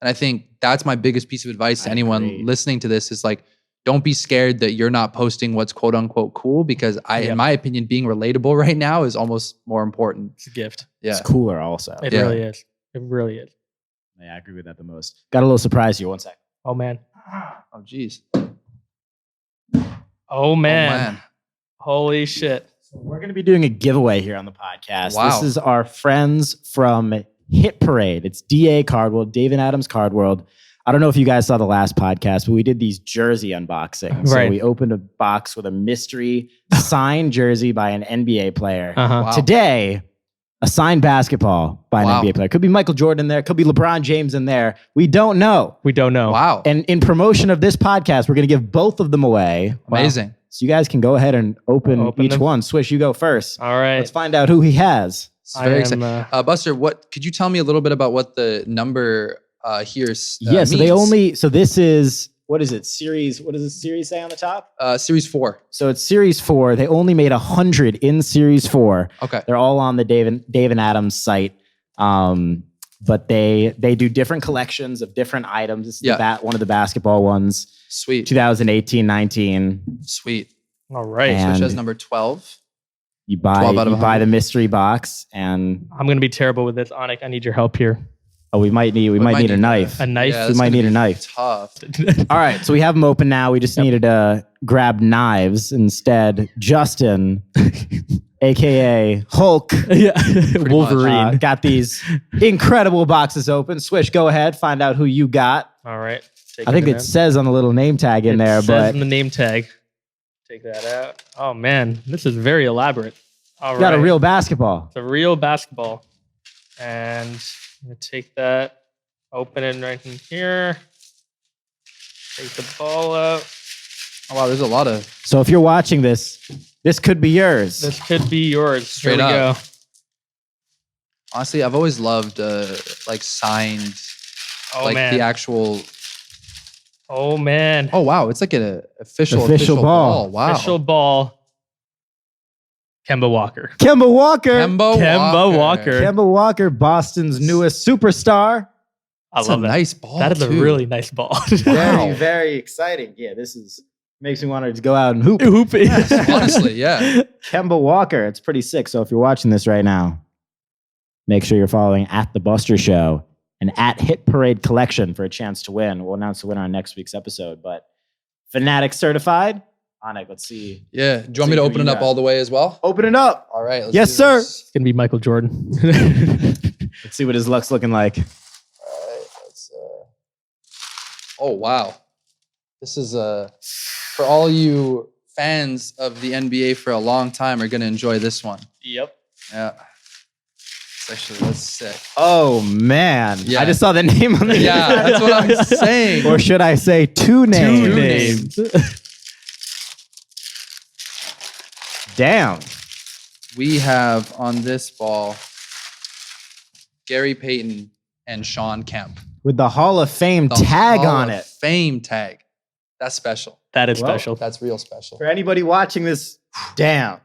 And I think that's my biggest piece of advice to anyone listening to this is like, don't be scared that you're not posting what's quote unquote cool because in my opinion, being relatable right now is almost more important. It's a gift. Yeah. It's cooler also. It really is. It really is. Yeah, I agree with that the most. Got a little surprise here. 1 sec. Oh, man. Oh, geez. Oh, man. Holy shit. So we're going to be doing a giveaway here on the podcast. Wow. This is our friends from Hit Parade. It's DA Card World, Dave and Adam's Card World. I don't know if you guys saw the last podcast, but we did these jersey unboxings. So we opened a box with a mystery signed jersey by an NBA player. Uh-huh. Wow. Today, a signed basketball by an NBA player. Could be Michael Jordan in there. Could be LeBron James in there. We don't know. Wow. And in promotion of this podcast, we're going to give both of them away. Amazing. Wow. So you guys can go ahead and open each one. Swish, you go first. All right. Let's find out who he has. It's very exciting. Buster, could you tell me a little bit about what the number here so means? So this is, what is it? Series, what does the series say on the top? Series 4. So it's series 4. They only made 100 in series 4. Okay. They're all on the Dave and Adam's site. But they do different collections of different items. This is one of the basketball ones. Sweet. 2018-19. Sweet. All right. And Switch has number 12. You buy the mystery box, and I'm going to be terrible with this. Aanikh, I need your help here. Oh, we might need a knife. A knife? Yeah, we might need a knife. Tough. All right, so we have them open now. We just needed to grab knives instead. Justin, aka Hulk, Wolverine, got these incredible boxes open. Swish, go ahead, find out who you got. All right. I think it says on the little name tag in there, says in the name tag. Take that out. Oh man, this is very elaborate. All right. Got a real basketball. It's a real basketball. And I'm going to take that, open it right in here. Take the ball out. Oh, wow, there's a lot of... So if you're watching this could be yours. This could be yours. Straight Here we up. go. Honestly, I've always loved signed, the actual... Oh, man. Oh, wow. It's like an official ball. Wow. Official ball. Kemba Walker. Kemba Walker. Kemba Walker, Boston's newest superstar. I love that. Nice ball. That is a really nice ball. Very, very exciting. Yeah, makes me want to go out and hoop. Honestly, yeah. Kemba Walker. It's pretty sick. So if you're watching this right now, make sure you're following at The Buster Show and at Hit Parade Collection for a chance to win. We'll announce the winner on next week's episode. But Fanatic certified. Aanikh, let's see. Yeah. Do you want me to open it up all the way as well? Open it up. All right. Yes, sir. It's going to be Michael Jordan. Let's see what his luck's looking like. All right. Oh, wow. This is for all you fans of the NBA for a long time are going to enjoy this one. Yep. Yeah. That's sick. Oh, man. Yeah. I just saw the name on the Yeah, that's what I'm saying. Or should I say two names? Damn. We have on this ball Gary Payton and Sean Kemp. With the Hall of Fame tag on it. Fame tag. That's special. That is special. That's real special. For anybody watching this, damn.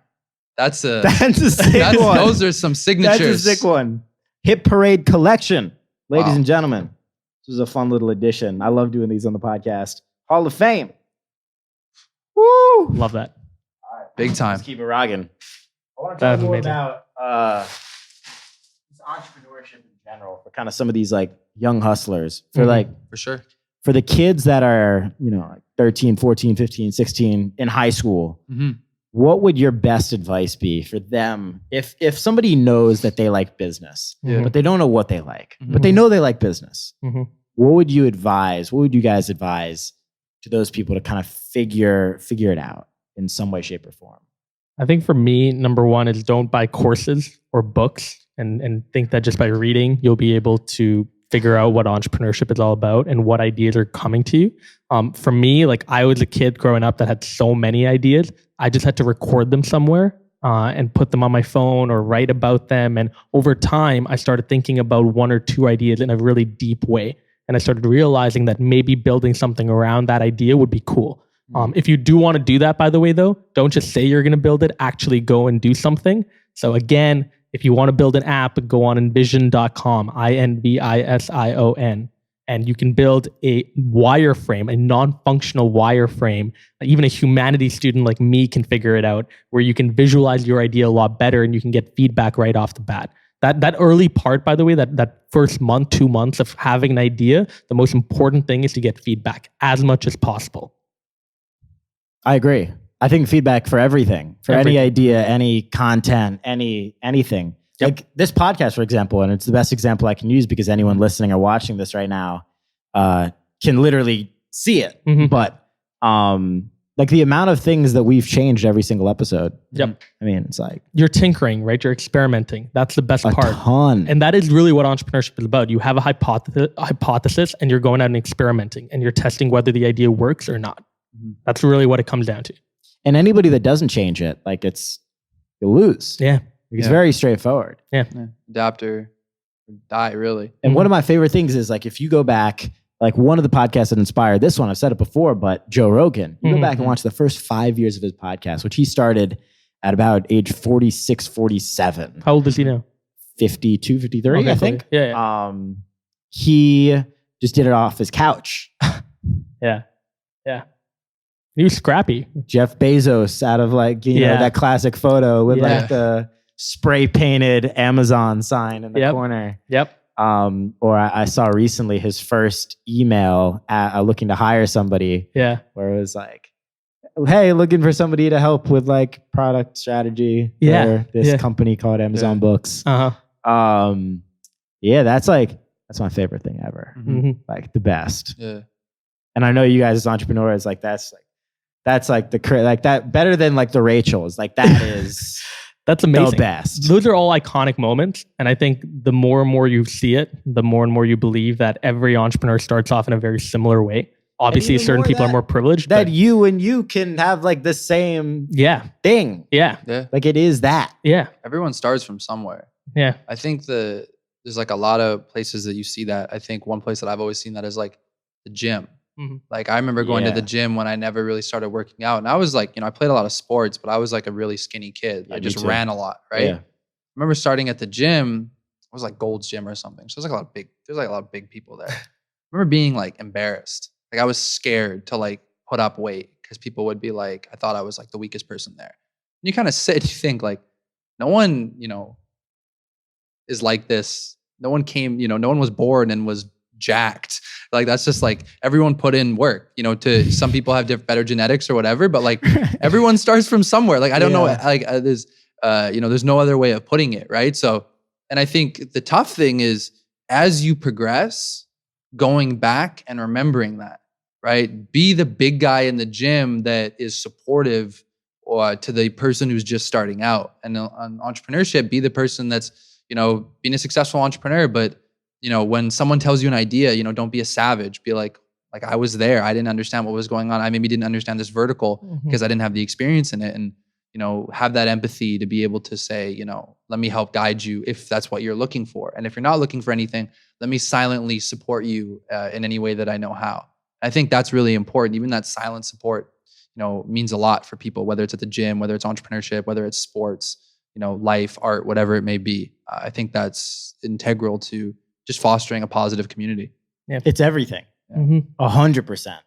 That's a sick one. Those are some signatures. That's a sick one. Hit Parade Collection. Ladies and gentlemen, this was a fun little addition. I love doing these on the podcast. Hall of Fame. Woo! Love that. Big time. Let's keep it rocking. I want to That's talk more amazing. about entrepreneurship in general for kind of some of these like young hustlers for like, for sure, for the kids that are, you know, like 13, 14, 15, 16 in high school, what would your best advice be for them if somebody knows that they like business, but they don't know what they like, but they know they like business? What would you advise? What would you guys advise to those people to kind of figure it out in some way, shape, or form? I think for me, number one is don't buy courses or books and think that just by reading, you'll be able to figure out what entrepreneurship is all about and what ideas are coming to you. For me, like I was a kid growing up that had so many ideas. I just had to record them somewhere and put them on my phone or write about them. And over time, I started thinking about one or two ideas in a really deep way. And I started realizing that maybe building something around that idea would be cool. If you do want to do that, by the way, though, don't just say you're going to build it, actually go and do something. So again, if you want to build an app, go on envision.com, INVISION, and you can build a wireframe, a non-functional wireframe. Even a humanities student like me can figure it out, where you can visualize your idea a lot better and you can get feedback right off the bat. That early part, by the way, that first month, 2 months of having an idea, the most important thing is to get feedback as much as possible. I agree. I think feedback for everything, for any idea, any content, anything. Yep. Like this podcast, for example, and it's the best example I can use because anyone listening or watching this right now can literally see it. But like the amount of things that we've changed every single episode. Yep. I mean, it's like you're tinkering, right? You're experimenting. That's the best part. Ton. And that is really what entrepreneurship is about. You have a hypothesis and you're going out and experimenting and you're testing whether the idea works or not. That's really what it comes down to. And anybody that doesn't change it, like you'll lose. Yeah. It's very straightforward. Yeah. Adapt or die, really. And one of my favorite things is like, if you go back, like one of the podcasts that inspired this one, I've said it before, but Joe Rogan, you go back and watch the first 5 years of his podcast, which he started at about age 46, 47. How old is he now? 52, 53, okay, I think. Yeah. He just did it off his couch. Yeah. He was scrappy. Jeff Bezos out of like, you know, that classic photo with like the spray painted Amazon sign in the corner. Yep. Or I saw recently his first email looking to hire somebody. Yeah. Where it was like, hey, looking for somebody to help with like product strategy for this company called Amazon Books. Yeah, that's my favorite thing ever. Like the best. Yeah. And I know you guys as entrepreneurs, like that's like that better than like the Rachels. Like that is that's amazing. The best. Those are all iconic moments. And I think the more and more you see it, the more and more you believe that every entrepreneur starts off in a very similar way. Obviously, certain people are more privileged. That you and you can have like the same thing. Yeah. Like it is that. Yeah. Everyone starts from somewhere. Yeah. I think there's like a lot of places that you see that. I think one place that I've always seen that is like the gym. Like I remember going to the gym when I never really started working out. And I was like, you know, I played a lot of sports, but I was like a really skinny kid. I just ran a lot, right? Yeah. I remember starting at the gym. It was like Gold's Gym or something. So there's like a lot of big people there. I remember being like embarrassed. Like I was scared to like put up weight because people would be like, I thought I was like the weakest person there. And you kind of sit, you think like, no one, you know, is like this. No one came, you know, no one was born and was jacked. Like that's just like everyone put in work, you know, to some people have better genetics or whatever, but like everyone starts from somewhere. Like I don't know, like there's you know, there's no other way of putting it, right? So, and I think the tough thing is as you progress, going back and remembering that, right? Be the big guy in the gym that is supportive to the person who's just starting out. And on entrepreneurship, be the person that's, you know, being a successful entrepreneur, but you know, when someone tells you an idea, you know, don't be a savage. Be like I was there. I didn't understand what was going on. I maybe didn't understand this vertical because I didn't have the experience in it. And, you know, have that empathy to be able to say, you know, let me help guide you if that's what you're looking for. And if you're not looking for anything, let me silently support you in any way that I know how. I think that's really important. Even that silent support, you know, means a lot for people, whether it's at the gym, whether it's entrepreneurship, whether it's sports, you know, life, art, whatever it may be. I think that's integral to just fostering a positive community. Yeah. It's everything. 100%.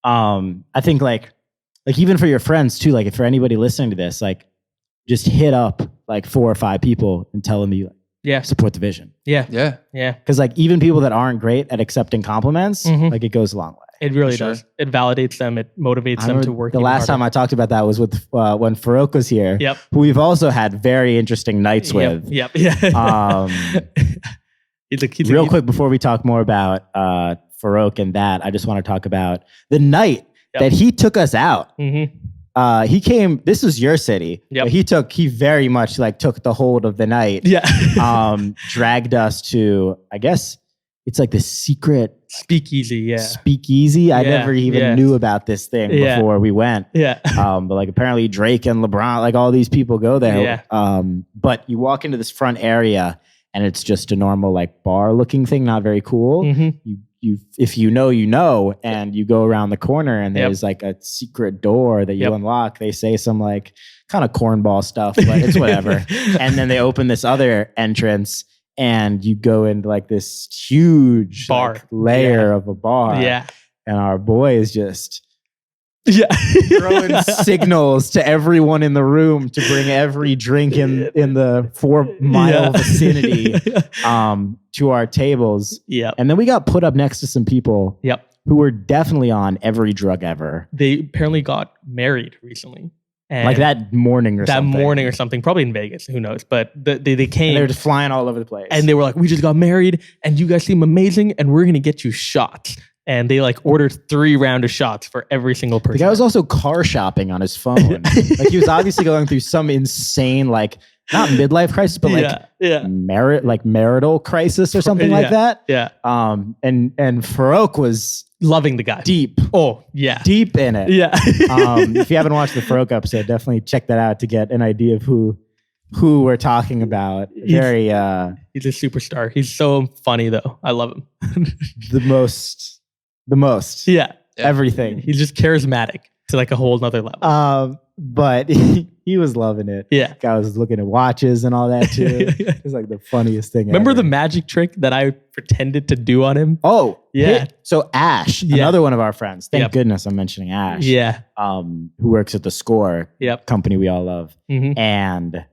I think like even for your friends too, like if for anybody listening to this, like just hit up like 4 or 5 people and tell them Yeah. support the vision. Yeah. Yeah. Yeah. Because like even people that aren't great at accepting compliments, like it goes a long way. It really For sure. does. It validates them. It motivates them to work. The last time I talked about that was with when Farouk was here, Yep. who we've also had very interesting nights with. Yep. Yeah. Real quick before we talk more about Farouk and that, I just want to talk about the night that he took us out. He came. This was your city. Yep. He very much like took the hold of the night. Yeah. Dragged us to, I guess it's like the secret speakeasy. Yeah. Speakeasy. I never even knew about this thing before we went. Yeah. But like apparently Drake and LeBron, like all these people go there. Yeah. But you walk into this front area and it's just a normal like bar looking thing, not very cool. You if you know, and you go around the corner and there's like a secret door that you unlock. They say some like kind of cornball stuff, but it's whatever. And then they open this other entrance and you go into like this huge bar like, layer of a bar. Yeah. And our boy is just throwing signals to everyone in the room to bring every drink in the 4-mile vicinity to our tables. Yeah. And then we got put up next to some people who were definitely on every drug ever. They apparently got married recently. And like that morning or something. Probably in Vegas, who knows? But they came. And they were just flying all over the place. And they were like, we just got married and you guys seem amazing and we're going to get you shots. And they like ordered 3 rounds of shots for every single person. The guy was also car shopping on his phone. Like he was obviously going through some insane, like not midlife crisis, but like marital crisis or something like that. Yeah. And Farouk was loving the guy. Deep. Oh, yeah. Deep in it. Yeah. If you haven't watched the Farouk episode, definitely check that out to get an idea of who we're talking about. He's a superstar. He's so funny though. I love him. The most. Yeah. Everything. He's just charismatic to like a whole nother level. But he was loving it. Yeah. Guy was looking at watches and all that too. It was like the funniest thing Remember ever. the magic trick that I pretended to do on him? Oh, yeah. So Ash, another one of our friends. Thank goodness I'm mentioning Ash. Yeah. Who works at the Score company we all love. And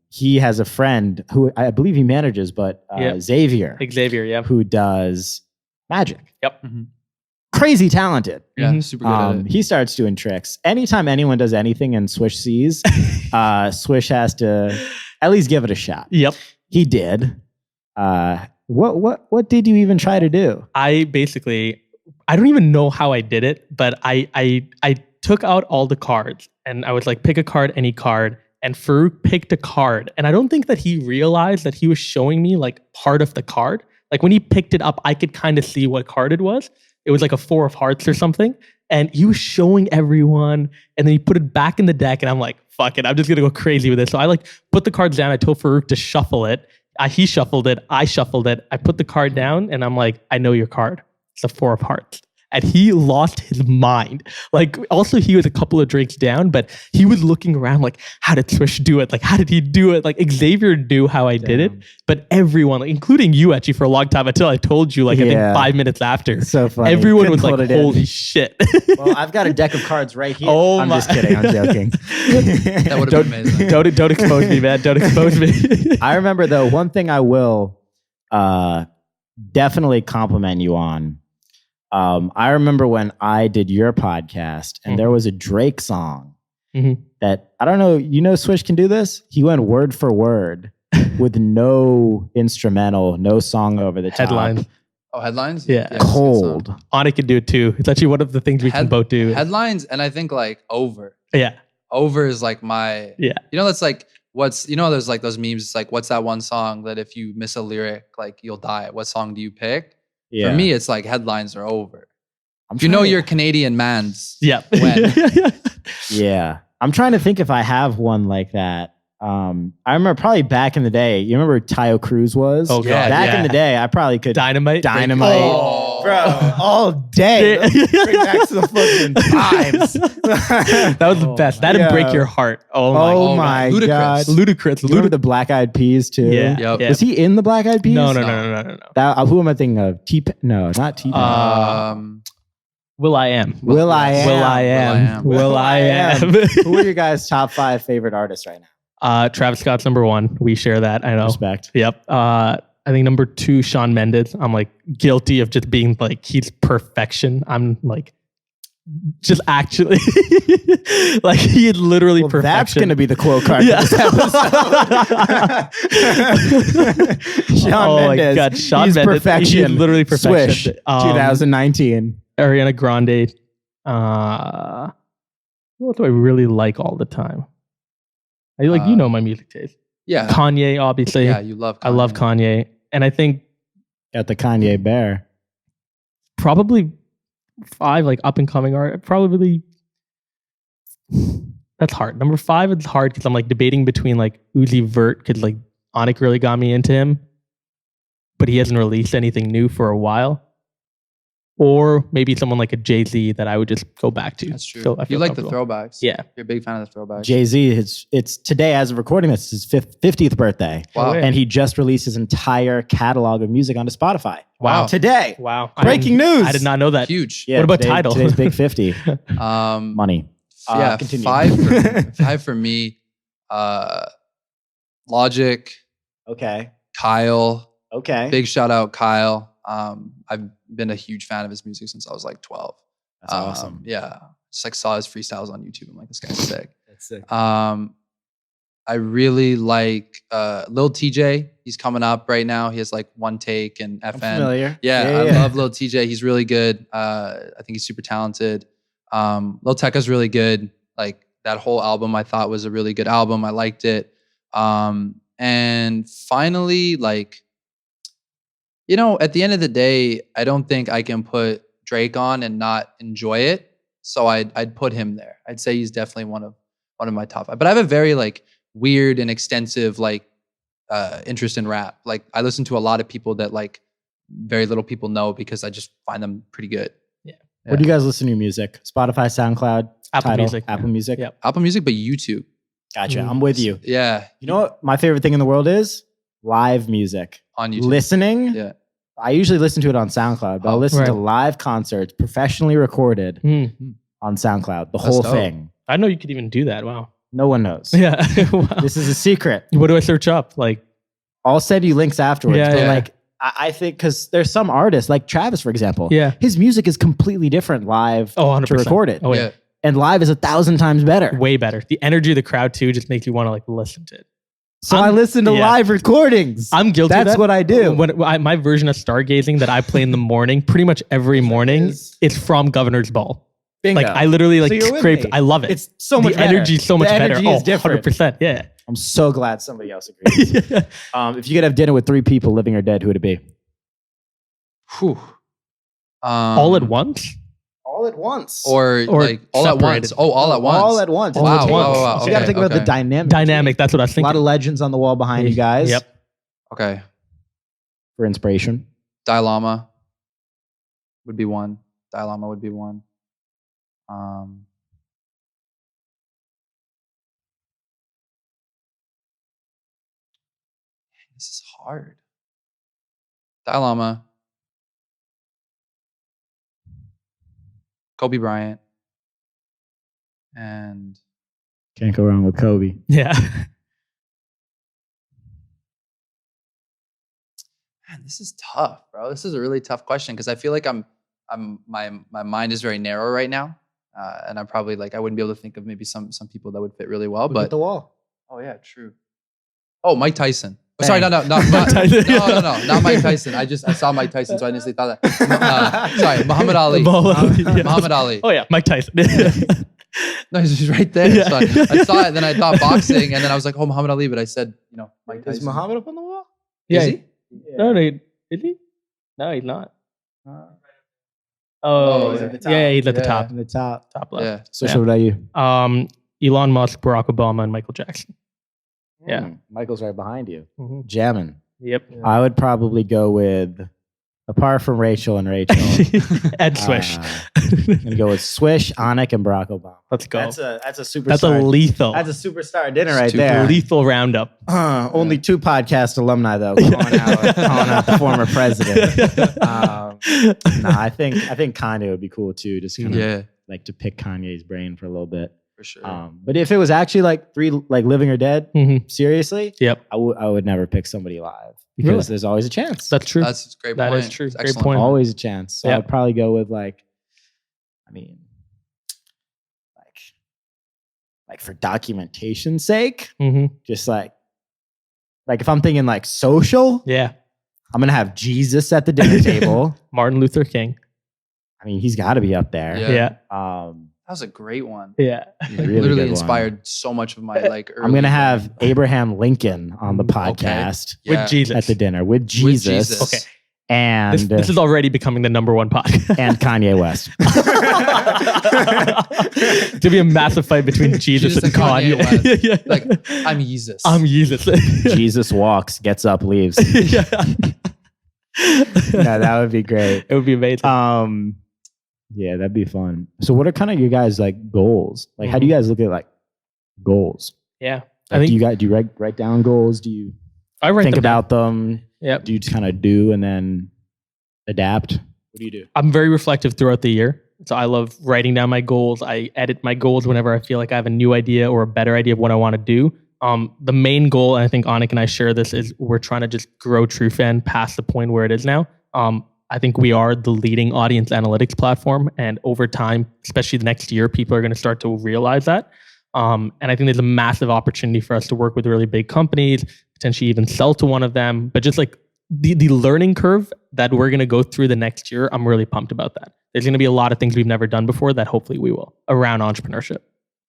he has a friend who I believe he manages, but Xavier, who does magic. Yep. Crazy talented. Yeah, super good at it. He starts doing tricks. Anytime anyone does anything and Swish sees, Swish has to at least give it a shot. Yep. He did. What did you even try to do? I don't even know how I did it, but I took out all the cards and I was like, pick a card, any card. And Farouk picked a card. And I don't think that he realized that he was showing me like part of the card. Like when he picked it up, I could kind of see what card it was. It was like a 4 of hearts or something. And he was showing everyone. And then he put it back in the deck. And I'm like, fuck it. I'm just going to go crazy with this. So I like put the cards down. I told Farouk to shuffle it. He shuffled it. I shuffled it. I put the card down and I'm like, I know your card. It's a 4 of hearts. And he lost his mind. Like, also, he was a couple of drinks down, but he was looking around like, how did Swish do it? Like, how did he do it? Like, Xavier knew how I did it, but everyone, like, including you actually for a long time until I told you, like, I think 5 minutes after. So funny. Everyone was like, holy shit. Well, I've got a deck of cards right here. Oh, I'm just kidding. I'm joking. That would have been amazing. Don't expose me, man. Don't expose me. I remember, though, one thing I will definitely compliment you on. I remember when I did your podcast and there was a Drake song that, I don't know, Swish can do this? He went word for word with no instrumental, no song over the top. Headlines. Oh, headlines? Yeah. Cold. Aanikh can do it too. It's actually one of the things we can both do. Headlines, and I think like Over. Yeah. Over is like my... Yeah. That's like, there's like those memes, it's like, what's that one song that if you miss a lyric, like you'll die? What song do you pick? Yeah. For me, it's like headlines are over. If you know your Canadian mans, when? Yeah. I'm trying to think if I have one like that. I remember probably back in the day, you remember who Tayo Cruz was? Oh, God. Back in the day, I probably could. Dynamite. Oh. Bro, all day. Bring back to the fucking times. That was the best. That'd break your heart. Oh my God. Ludicrous. You remember the Black Eyed Peas too? Yeah. Yep. Was he in the Black Eyed Peas? No. Who am I thinking of? No, not T. Will I Am. Will I Am. Will I Am. Who are your guys' top 5 favorite artists right now? Travis Scott's number 1. We share that. I know. Respect. Yep. I think number 2, Shawn Mendes. I'm like guilty of just being like, he's perfection. I'm like, just actually like he literally perfection. That's going to be the quote card. Yeah. For this episode. Shawn Mendes. My God. Shawn He's Mendes. perfection. He's literally perfection. Swish 2019. Ariana Grande. What do I really like all the time? I like, you know, my music taste. Yeah. Kanye, obviously. Yeah, you love Kanye. I love Kanye. And I think Got the Kanye bear. probably 5 like up and coming art. Probably that's hard. Number 5 is hard because I'm like debating between like Uzi Vert because like Aanikh really got me into him, but he hasn't released anything new for a while. Or maybe someone like a Jay-Z that I would just go back to. That's true. So I feel you like the comfortable. throwbacks. Yeah. You're a big fan of the throwbacks. Jay-Z, it's today as of recording this, his 50th birthday. Wow. Yeah. And he just released his entire catalog of music onto Spotify. Wow. Today. Wow. Breaking news. I did not know that. Huge. Yeah, What about Tidal? Today's big 50. Money. Yeah, Continue. 5 for me. Logic, Okay. Kyle. Okay. Big shout out, Kyle. I've been a huge fan of his music since I was like 12. That's awesome. Yeah. Just like saw his freestyles on YouTube. I'm like, this guy's sick. That's sick. I really like Lil TJ. He's coming up right now. He has like One Take and FN. I'm familiar. Yeah, I love Lil TJ. He's really good. I think he's super talented. Lil Tecca's really good. Like that whole album I thought was a really good album. I liked it. And finally, like, you know, at the end of the day, I don't think I can put Drake on and not enjoy it. So I'd put him there. I'd say he's definitely one of my top 5. But I have a very like weird and extensive like interest in rap. Like I listen to a lot of people that like very little people know because I just find them pretty good. Yeah. Where do you guys listen to your music? Spotify, SoundCloud, Apple Tidal, Music. Apple Music? Yep. Apple Music, but YouTube. Gotcha. I'm with you. Yeah. You know what my favorite thing in the world is? Live music. On YouTube. Listening. Yeah. I usually listen to it on SoundCloud, but I'll listen to Right. live concerts professionally recorded on SoundCloud. The whole dope. thing. I know you could even do that. Wow. No one knows. Yeah. Wow. This is a secret. What do I search up? Like, I'll send you links afterwards. Yeah, but yeah. like, I think because there's some artists, like Travis, for example. yeah. His music is completely different live Oh, 100%. to record it. Oh, Yeah. yeah. And live is 1,000 times better. Way better. The energy of the crowd too just makes you want to like listen to it. So I listen to yeah. live recordings. I'm guilty of That's that. what I do. My version of stargazing that I play in the morning, pretty much every morning, it's from Governor's Ball. Bingo. Like I literally like So you're with scraped. me. I love it. It's so much the better. energy is so much The better. energy is different. 100%. Yeah. I'm so glad somebody else agrees. If you could have dinner with 3 people, living or dead, who would it be? Whew. All at once? All at once. Or like all at once. separated. Oh, all at once. All at once. All It's at a once. table. Wow. So you got to Okay, think about the okay. dynamic. Dynamic. That's what I was A thinking. lot of legends on the wall behind you guys. Yep. Okay. For inspiration. Dalai Lama would be one. Dalai Lama would be one. This is hard. Dalai Lama. Kobe Bryant. And Can't go wrong with Kobe. Yeah. man, this is tough, bro. This is a really tough question because I feel like my mind is very narrow right now, and I'm probably like I wouldn't be able to think of maybe some people that would fit really well. Look at But the wall. oh yeah, true. Oh, Mike Tyson. Oh, sorry, Bang. not Mike Tyson. I saw Mike Tyson, so I instantly thought that. Sorry, Muhammad Ali. Yeah. Muhammad Ali. Oh yeah, Mike Tyson. No, he's right there. Yeah. So I saw it, then I thought boxing, and then I was like, oh, Muhammad Ali, but I said, Mike Tyson. Is Muhammad up on the wall? Yeah. Is he? No, is he? No, he's not. Oh, Oh, he's yeah, at the top. he's at the Yeah. top, In the top. top left. Yeah. So Yeah. what about you? Elon Musk, Barack Obama, and Michael Jackson. Yeah. Michael's right behind you. Mhm. Jamming. Yep. I would probably go with, apart from Rachel and Rachel, And Swish. I'm gonna go with Swish, Aanikh, and Barack Obama. Let's go. That's a superstar. That's a lethal. That's a superstar dinner right Super there. lethal roundup. Only 2 podcast alumni though, calling out the former president. I think Kanye would be cool too. Just kind of Yeah. like to pick Kanye's brain for a little bit. For sure. But if it was actually like 3, like living or dead, seriously, Yep. I would never pick somebody live because there's always a chance. That's true. That's a great point. That is true. It's Great excellent. point. Always a chance. So I'd probably go with like for documentation's sake, just like if I'm thinking like social, I'm gonna have Jesus at the dinner table. Martin Luther King. I mean, he's got to be up there. Yeah. That was a great one. Yeah. Really literally inspired so much of my like early I'm going to have Abraham Lincoln on the podcast with Jesus at the dinner with Jesus. Okay. And this is already becoming the #1 podcast. And Kanye West. To be a massive fight between Jesus and Kanye. West. Like, I'm Jesus. I'm Jesus. Jesus walks, gets up, leaves. Yeah, that would be great. It would be amazing. Yeah, that'd be fun. So what are kind of your guys' like goals? Like how do you guys look at like goals? Yeah. Like, do you write down goals? Do you think about them? Yep. Do you just kind of do and then adapt? What do you do? I'm very reflective throughout the year. So I love writing down my goals. I edit my goals whenever I feel like I have a new idea or a better idea of what I want to do. The main goal, and I think Aanikh and I share this, is we're trying to just grow Trufan past the point where it is now. I think we are the leading audience analytics platform. And over time, especially the next year, people are going to start to realize that. And I think there's a massive opportunity for us to work with really big companies, potentially even sell to one of them. But just like the learning curve that we're going to go through the next year, I'm really pumped about that. There's going to be a lot of things we've never done before that hopefully we will around entrepreneurship.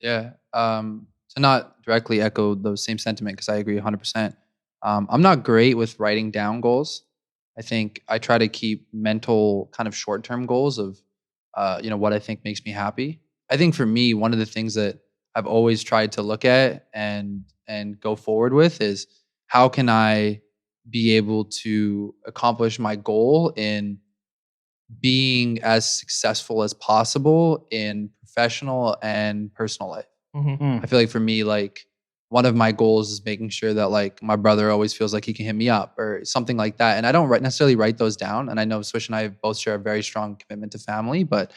Yeah. To not directly echo those same sentiment, because I agree 100%. I'm not great with writing down goals. I think I try to keep mental kind of short-term goals of, what I think makes me happy. I think for me, one of the things that I've always tried to look at and go forward with is how can I be able to accomplish my goal in being as successful as possible in professional and personal life. I feel like for me, like one of my goals is making sure that like my brother always feels like he can hit me up or something like that. And I don't necessarily write those down. And I know Swish and I both share a very strong commitment to family, but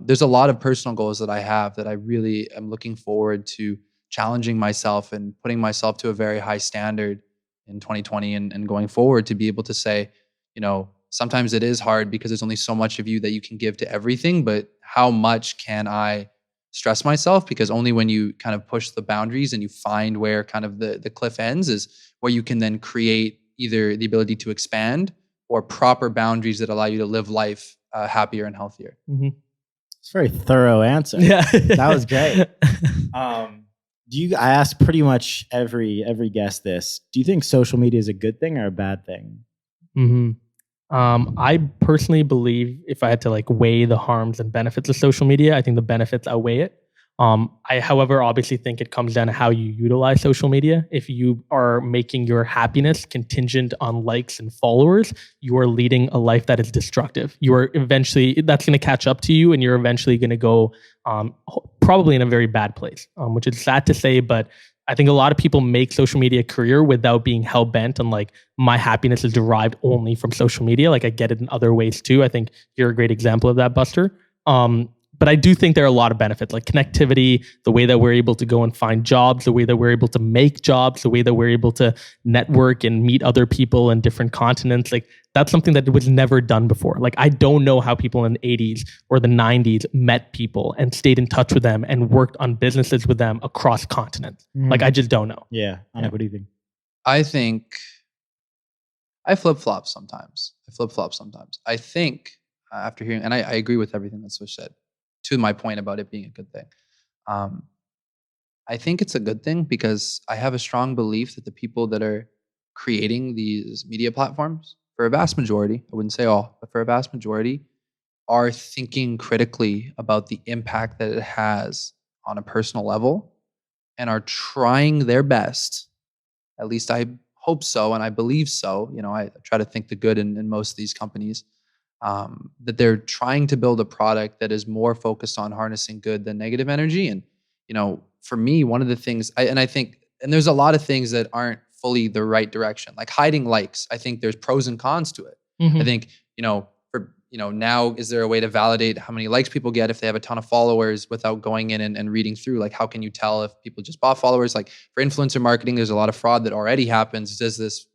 there's a lot of personal goals that I have that I really am looking forward to challenging myself and putting myself to a very high standard in 2020 and going forward to be able to say, sometimes it is hard because there's only so much of you that you can give to everything, but how much can I stress myself? Because only when you kind of push the boundaries and you find where kind of the cliff ends is where you can then create either the ability to expand or proper boundaries that allow you to live life happier and healthier. It's a very thorough answer. Yeah. That was great. I ask pretty much every guest this. Do you think social media is a good thing or a bad thing? I personally believe if I had to like weigh the harms and benefits of social media, I think the benefits outweigh it. I, however, obviously think it comes down to how you utilize social media. If you are making your happiness contingent on likes and followers, you are leading a life that is destructive. That's going to catch up to you and you're eventually going to go probably in a very bad place, which is sad to say, but I think a lot of people make social media a career without being hell-bent on like, my happiness is derived only from social media. Like I get it in other ways too. I think you're a great example of that, Buster. But I do think there are a lot of benefits, like connectivity, the way that we're able to go and find jobs, the way that we're able to make jobs, the way that we're able to network and meet other people in different continents. Like that's something that was never done before. Like I don't know how people in the 80s or the 90s met people and stayed in touch with them and worked on businesses with them across continents. Like I just don't know. Yeah. Aanikh, what do you think? I think I flip-flop sometimes. I think after hearing, and I agree with everything that Swish said, to my point about it being a good thing. I think it's a good thing because I have a strong belief that the people that are creating these media platforms, for a vast majority, I wouldn't say all, but for a vast majority, are thinking critically about the impact that it has on a personal level and are trying their best, at least I hope so and I believe so. I try to think the good in most of these companies, that they're trying to build a product that is more focused on harnessing good than negative energy. And, for me, one of the things, I think there's a lot of things that aren't fully the right direction, like hiding likes. I think there's pros and cons to it. I think, now is there a way to validate how many likes people get if they have a ton of followers without going in and reading through? Like, how can you tell if people just bought followers? Like for influencer marketing, there's a lot of fraud that already happens. Does this,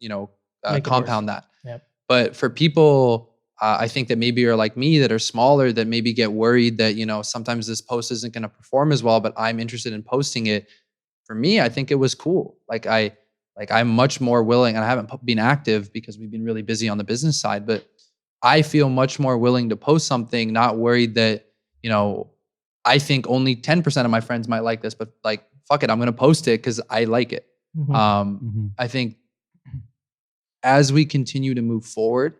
compound that? Yep. But for people, I think that maybe are like me that are smaller, that maybe get worried that, sometimes this post isn't going to perform as well, but I'm interested in posting it. For me, I think it was cool. I'm much more willing, and I haven't been active because we've been really busy on the business side, but I feel much more willing to post something, not worried that, I think only 10% of my friends might like this, but like, fuck it, I'm going to post it because I like it. I think as we continue to move forward,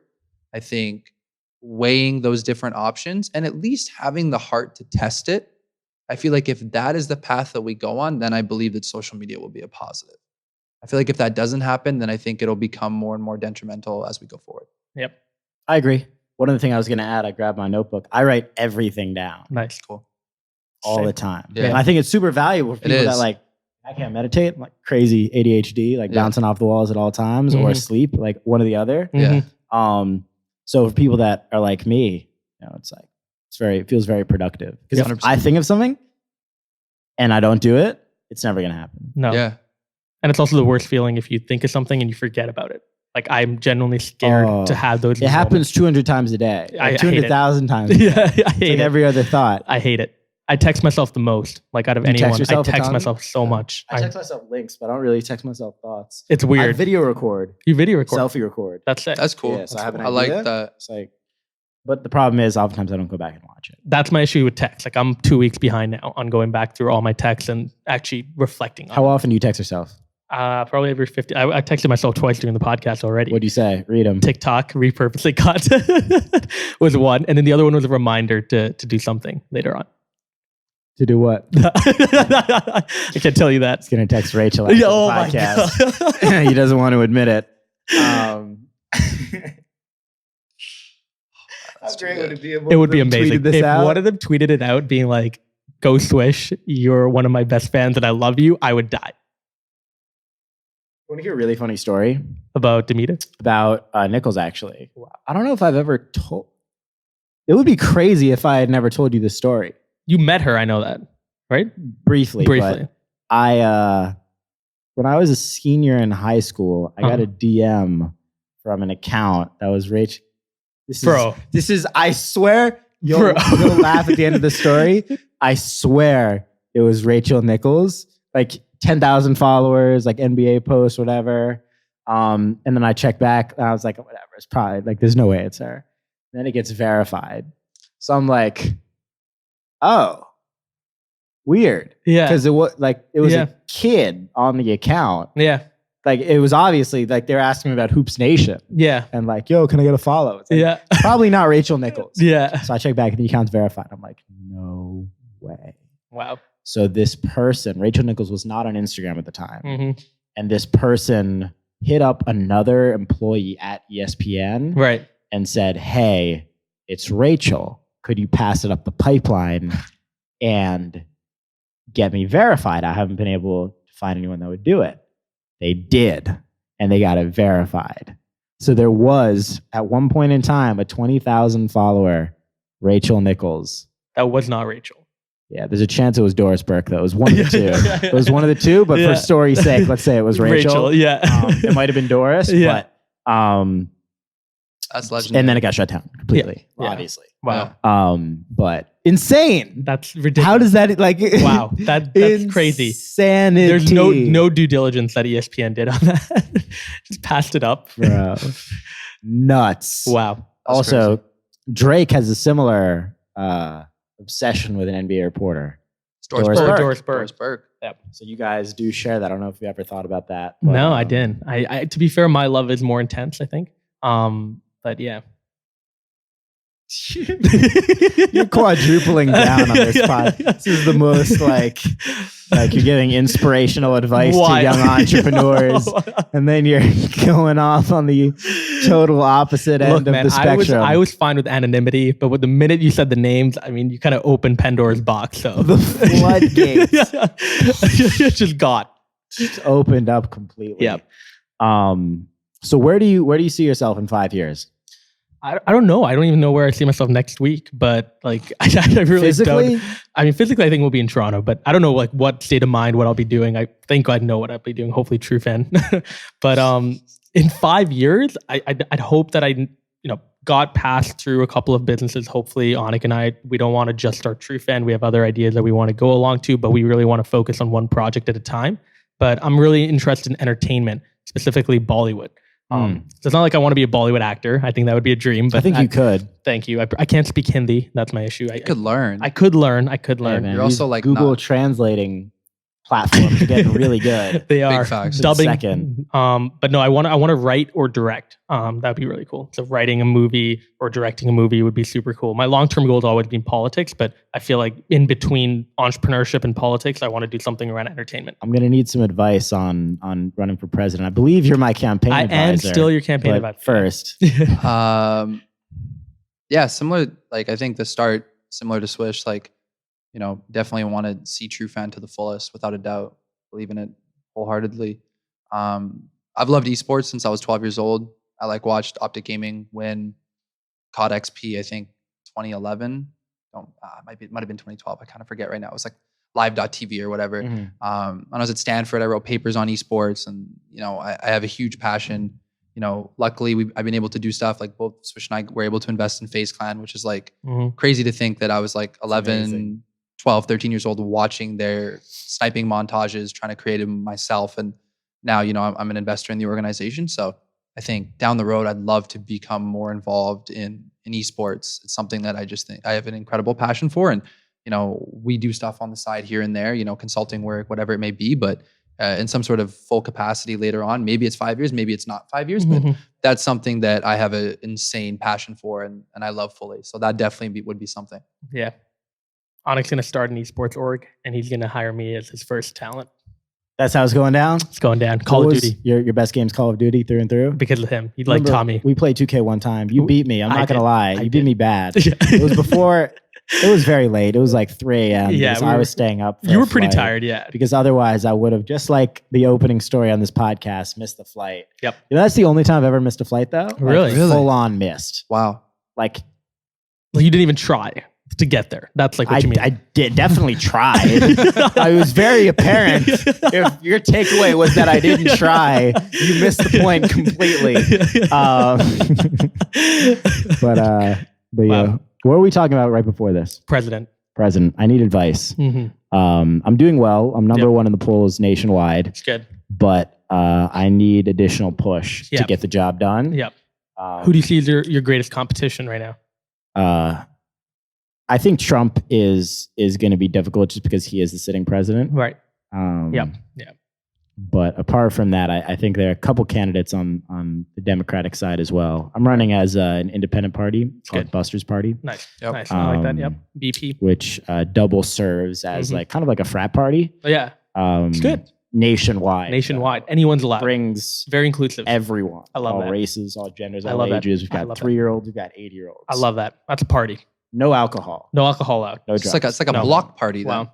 I think weighing those different options and at least having the heart to test it, I feel like if that is the path that we go on, then I believe that social media will be a positive. I feel like if that doesn't happen, then I think it'll become more and more detrimental as we go forward. Yep. I agree. One of the things I was going to add, I grabbed my notebook. I write everything down. Nice. Cool. All the time. Yeah. And I think it's super valuable for people that like, I can't meditate, like crazy ADHD, like bouncing off the walls at all times or sleep, like one or the other. Yeah. So for people that are like me, it's like, it feels very productive. Because if 100%. I think of something and I don't do it, it's never going to happen. No. Yeah. And it's also the worst feeling if you think of something and you forget about it. Like I'm genuinely scared to have those. It happens 200 times a day. Like 200,000 times. Yeah, I hate it. Every other thought. I hate it. I text myself the most, like out of anyone. I text myself so much. I text myself links, but I don't really text myself thoughts. It's weird. I video record. You video record? Selfie record. That's it. That's cool. Yeah, so I have an I idea. like that. It's like, but the problem is oftentimes I don't go back and watch it. That's my issue with text. Like I'm 2 weeks behind now on going back through all my texts and actually reflecting on How often do you text yourself? Probably every 50. I texted myself twice during the podcast already. What do you say? Read them. TikTok, repurposing content was one. And then the other one was a reminder to do something later on. To do what? I can't tell you that. He's going to text Rachel after the podcast. He doesn't want to admit it. How great would it be? It would be amazing. If one of them tweeted it out being like, go Swish, you're one of my best fans and I love you, I would die. Want to hear a really funny story? About Demita? About Nichols, actually. Wow. I don't know if I've ever told... It would be crazy if I had never told you this story. You met her, I know that, right? Briefly. But when I was a senior in high school, I got a DM from an account that was Rach. This is, I swear, you'll laugh at the end of the story. I swear it was Rachel Nichols. Like 10,000 followers, like NBA posts, whatever. And then I checked back and I was like, whatever, it's probably like, there's no way it's her. And then it gets verified. So I'm like, oh, weird. Yeah. Because it was a kid on the account. Yeah. Like it was obviously like they're asking me about Hoops Nation. Yeah. And like, yo, can I get a follow? It's like, probably not Rachel Nichols. Yeah. So I check back and the account's verified. I'm like, no way. Wow. So this person, Rachel Nichols, was not on Instagram at the time. Mm-hmm. And this person hit up another employee at ESPN. Right. And said, hey, it's Rachel. Could you pass it up the pipeline and get me verified? I haven't been able to find anyone that would do it. They did, and they got it verified. So there was, at one point in time, a 20,000 follower Rachel Nichols. That was not Rachel. Yeah, there's a chance it was Doris Burke, though. It was one of the two. It was one of the two, but for story's sake, let's say it was Rachel. It might have been Doris, but... that's legendary. And then it got shut down completely, obviously. Wow. But insane. That's ridiculous. How does that wow, that's crazy. Insanity. There's no due diligence that ESPN did on that. Just passed it up. Bro. Nuts. Wow. That's also, crazy. Drake has a similar obsession with an NBA reporter. Doris Burke. Yep. So you guys do share that. I don't know if you ever thought about that. But, no, I didn't. I to be fair, my love is more intense, I think. But yeah. You're quadrupling down on this podcast. This is the most like you're giving inspirational advice to young entrepreneurs, and then you're going off on the total opposite end of the spectrum. I was fine with anonymity, but with the minute you said the names, I mean, you kind of opened Pandora's box. So the floodgates just opened up completely. Yep. So where do you see yourself in 5 years? I don't know. I don't even know where I see myself next week, but like I really Physically? don't. I mean, physically, I think we'll be in Toronto, but I don't know like what state of mind, what I'll be doing. I think I'd know what I'll be doing. Hopefully, Trufan. But in 5 years, I'd hope that I got passed through a couple of businesses. Hopefully, Aanikh and I, we don't want to just start Trufan. We have other ideas that we want to go along to, but we really want to focus on one project at a time. But I'm really interested in entertainment, specifically Bollywood. So it's not like I want to be a Bollywood actor. I think that would be a dream. But I think you could. Thank you. I can't speak Hindi. That's my issue. You could learn. I could learn. Yeah, man, You're also like Google not- translating platforms are getting really good. They are facts. dubbing. Second. But no, I want to write or direct. That'd be really cool. So writing a movie or directing a movie would be super cool. My long-term goal has always been politics, but I feel like in between entrepreneurship and politics, I want to do something around entertainment. I'm gonna need some advice on running for president. I believe you're my campaign advisor. I am still your campaign but advisor. First, yeah, similar. Like I think the start similar to Swish. Like definitely want to see Trufan to the fullest, without a doubt. Believe in it wholeheartedly. I've loved esports since I was 12 years old. I watched Optic Gaming win COD XP, I think 2011. Might have been 2012. I kind of forget right now. It was like live.tv or whatever. When I was at Stanford, I wrote papers on esports, and I have a huge passion. Luckily I've been able to do stuff like both Swish and I were able to invest in FaZe Clan, which is crazy to think that I was like 11, 12, 13 years old watching their sniping montages, trying to create them myself. And now, I'm an investor in the organization. So I think down the road, I'd love to become more involved in esports. It's something that I just think I have an incredible passion for. And, we do stuff on the side here and there, consulting work, whatever it may be, but in some sort of full capacity later on. Maybe it's 5 years, maybe it's not 5 years, but that's something that I have an insane passion for and I love fully. So that definitely would be something. Yeah. Aanikh's going to start an esports org, and he's going to hire me as his first talent. that's how it's going down. It's going down. Call of Duty. Your best game's Call of Duty through and through. Because of him. He'd like Tommy. We played 2K one time. You beat me. I'm not gonna lie. You beat me bad. Yeah. It was before. It was very late. It was like 3 a.m. Yeah, I was staying up. You were pretty tired, yeah. Because otherwise, I would have, just like the opening story on this podcast, missed the flight. Yep. That's the only time I've ever missed a flight, though. Really? Full on missed. Wow. Like, well, you didn't even try to get there. That's like what you mean. I did definitely try. I was very apparent. If your takeaway was that I didn't try, you missed the point completely. But yeah. Wow. What were we talking about right before this? President. I need advice. I'm doing well. I'm number one in the polls nationwide. It's good. But I need additional push to get the job done. Yep. Who do you see as your greatest competition right now? I think Trump is going to be difficult just because he is the sitting president. Right. Yeah. But apart from that, I think there are a couple candidates on the Democratic side as well. I'm running as an independent party called Buster's Party. Nice. Yep. Nice. I like that. Yep. BP. Which double serves as like kind of like a frat party. Oh, yeah. It's good. Nationwide. Anyone's allowed. Brings very inclusive. Everyone. I love all that. Races, all genders, I all love ages. That. We've got 3-year-olds. We've got 80-year-olds. I love that. That's a party. No alcohol. No alcohol out. No drugs. It's like a block party. Then. Wow.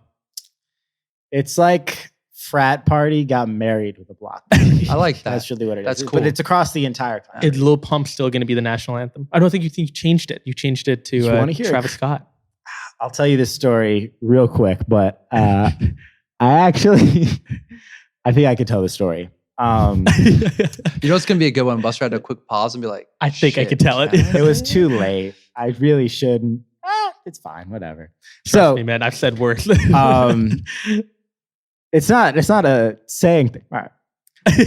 It's like frat party got married with a block party. I like that. That's really what it is. That's cool. But it's across the entire country. Is Lil Pump still going to be the national anthem? I don't think you changed it. You changed it to Travis Scott. I'll tell you this story real quick, but I actually, I think I could tell the story. You know it's going to be a good one. Buster had a quick pause and be like, I think I could tell it. It was too late. I really shouldn't. It's fine. Whatever. Trust me, man. I've said worse. It's not a saying thing. All right.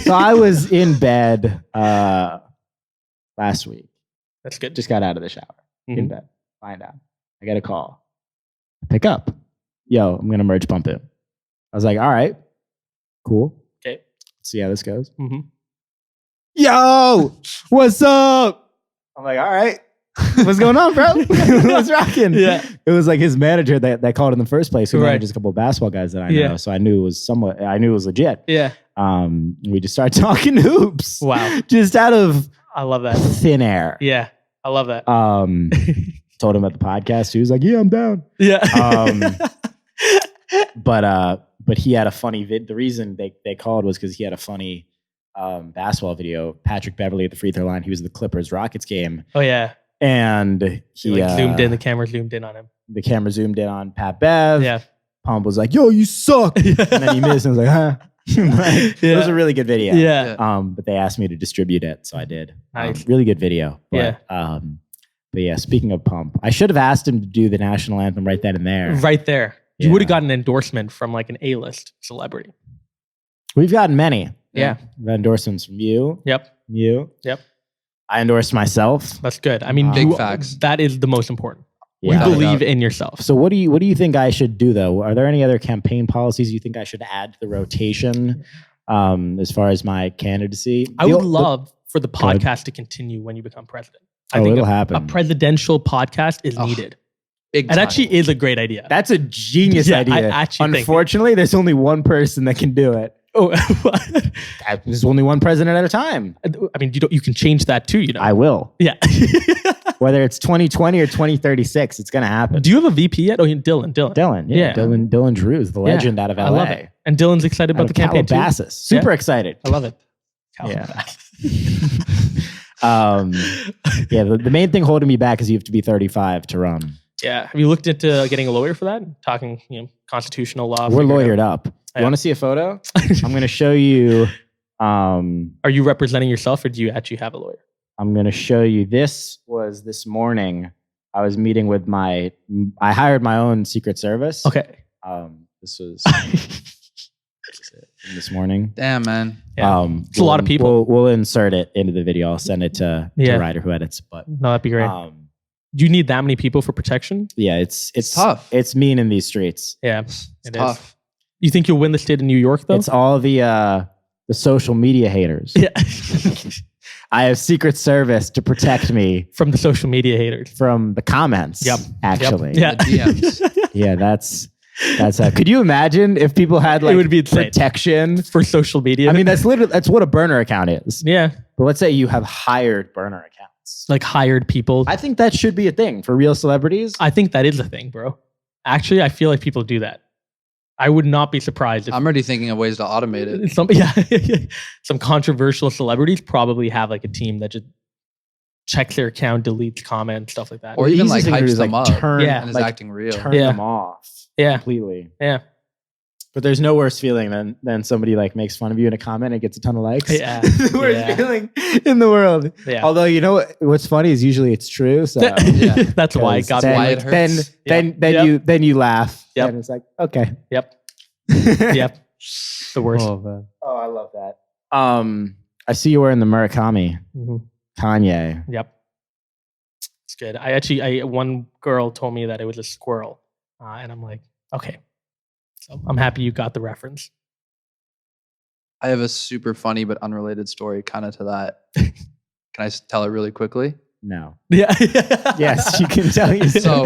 So I was in bed last week. That's good. Just got out of the shower. In bed. Lying down. I get a call. I pick up. Yo, I'm going to merge pump it. I was like, all right. Cool. Okay. Let's see how this goes. Yo, what's up? I'm like, all right. What's going on, bro? What's rocking? Yeah. It was like his manager that called in the first place, who manages a couple of basketball guys that I know. So I knew it was legit. Yeah. We just started talking hoops. Wow. Just out of I love that. Thin air. Yeah. I love that. Told him at the podcast. He was like, yeah, I'm down. Yeah. But he had a funny the reason they called was because he had a funny basketball video. Patrick Beverley at the free throw line. He was at the Clippers Rockets game. Oh yeah. And he like zoomed in. The camera zoomed in on him. The camera zoomed in on Pat Bev. Yeah. Pump was like, "Yo, you suck," and then he missed. And I was like, "Huh." It was a really good video. Yeah. But they asked me to distribute it, so I did. Nice. Really good video. But, Yeah. But yeah, speaking of Pump, I should have asked him to do the national anthem right then and there. Right there. You Yeah. would have gotten an endorsement from like an A-list celebrity. We've gotten many. Yeah. We've had endorsements from you. Yep. You. Yep. I endorsed myself. That's good. I mean, Big facts. That is the most important. Yeah. You believe in yourself. So what do you think I should do though? Are there any other campaign policies you think I should add to the rotation as far as my candidacy? I would love for the podcast to continue when you become president. I think it'll happen. A presidential podcast is needed. Big It time. actually is a great idea. That's a genius Yeah, idea. I actually think- Unfortunately, there's only one person that can do it. Oh, There's only one president at a time. I mean, you can change that too. I will. Yeah. Whether it's 2020 or 2036, it's going to happen. Do you have a VP yet? Oh, Dylan. Dylan, Yeah. Dylan Drews, the legend out of LA. I love it. And Dylan's excited about the campaign too. Calabasas. Super excited. I love it. Yeah. The main thing holding me back is you have to be 35 to run. Yeah. Have you looked into getting a lawyer for that? Talking, constitutional law. We're lawyered up. Yeah. You want to see a photo? I'm going to show you. Are you representing yourself or do you actually have a lawyer? I'm going to show you. This was this morning. I was meeting with I hired my own Secret Service. Okay. This was this morning. Damn, man. Yeah. It's a lot of people. We'll insert it into the video. I'll send it to Ryder who edits. But no, that'd be great. Do you need that many people for protection? Yeah, it's tough. It's mean in these streets. Yeah, It's it tough. is. You think you'll win the state of New York though? It's all the social media haters. Yeah. I have Secret Service to protect me From the social media haters. from the comments. Yep. Actually. Yep. Yeah. The DMs. Yeah, that's could you imagine if people had like would be insane. protection? For social media. I mean, that's what a burner account is. yeah. But let's say you have hired burner accounts. Like hired people. I think that should be a thing for real celebrities. I think that is a thing, bro. Actually, I feel like people do that. I would not be surprised if I'm already thinking of ways to automate it. some controversial celebrities probably have like a team that just checks their account, deletes comments, stuff like that. Or The even easiest like thing to do hypes is, them like, up turn- Yeah. and is like, acting real. turn Yeah. them off yeah, completely. yeah, But there's no worse feeling than somebody like makes fun of you in a comment and gets a ton of likes. Yeah. The worst Yeah. feeling in the world. yeah. Although what's funny is usually it's true. So That's why it got then, me. why it hurts. then you laugh. Yep. And it's like, okay. Yep. Yep. The worst. Man. Oh, I love that. I see you wearing the Murakami. Mhm. Kanye. Yep. It's good. One girl told me that it was a squirrel. And I'm like, okay. So I'm happy you got the reference. I have a super funny but unrelated story kind of to that. Can I tell it really quickly? No. Yeah. Yes, you can tell you. So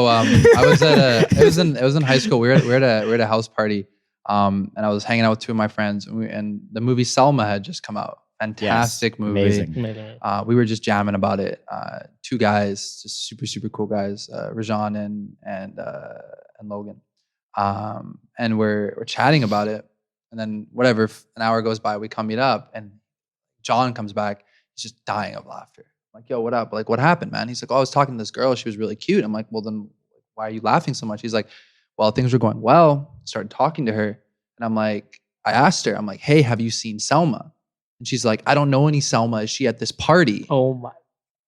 I was at it was in high school. We were at a house party. And I was hanging out with two of my friends, and the movie Selma had just come out. Fantastic movie. Amazing. We were just jamming about it. Two guys, just super, super cool guys, Rajan and Logan. And we're chatting about it. And then whatever, an hour goes by, we come meet up, and John comes back. He's just dying of laughter. I'm like, yo, what up? Like, what happened, man? He's like, oh, I was talking to this girl. She was really cute. I'm like, well, then why are you laughing so much? He's like, well, things were going well. I started talking to her. And I'm like, I asked her, I'm like, hey, have you seen Selma? And she's like, I don't know any Selma. Is she at this party? Oh my.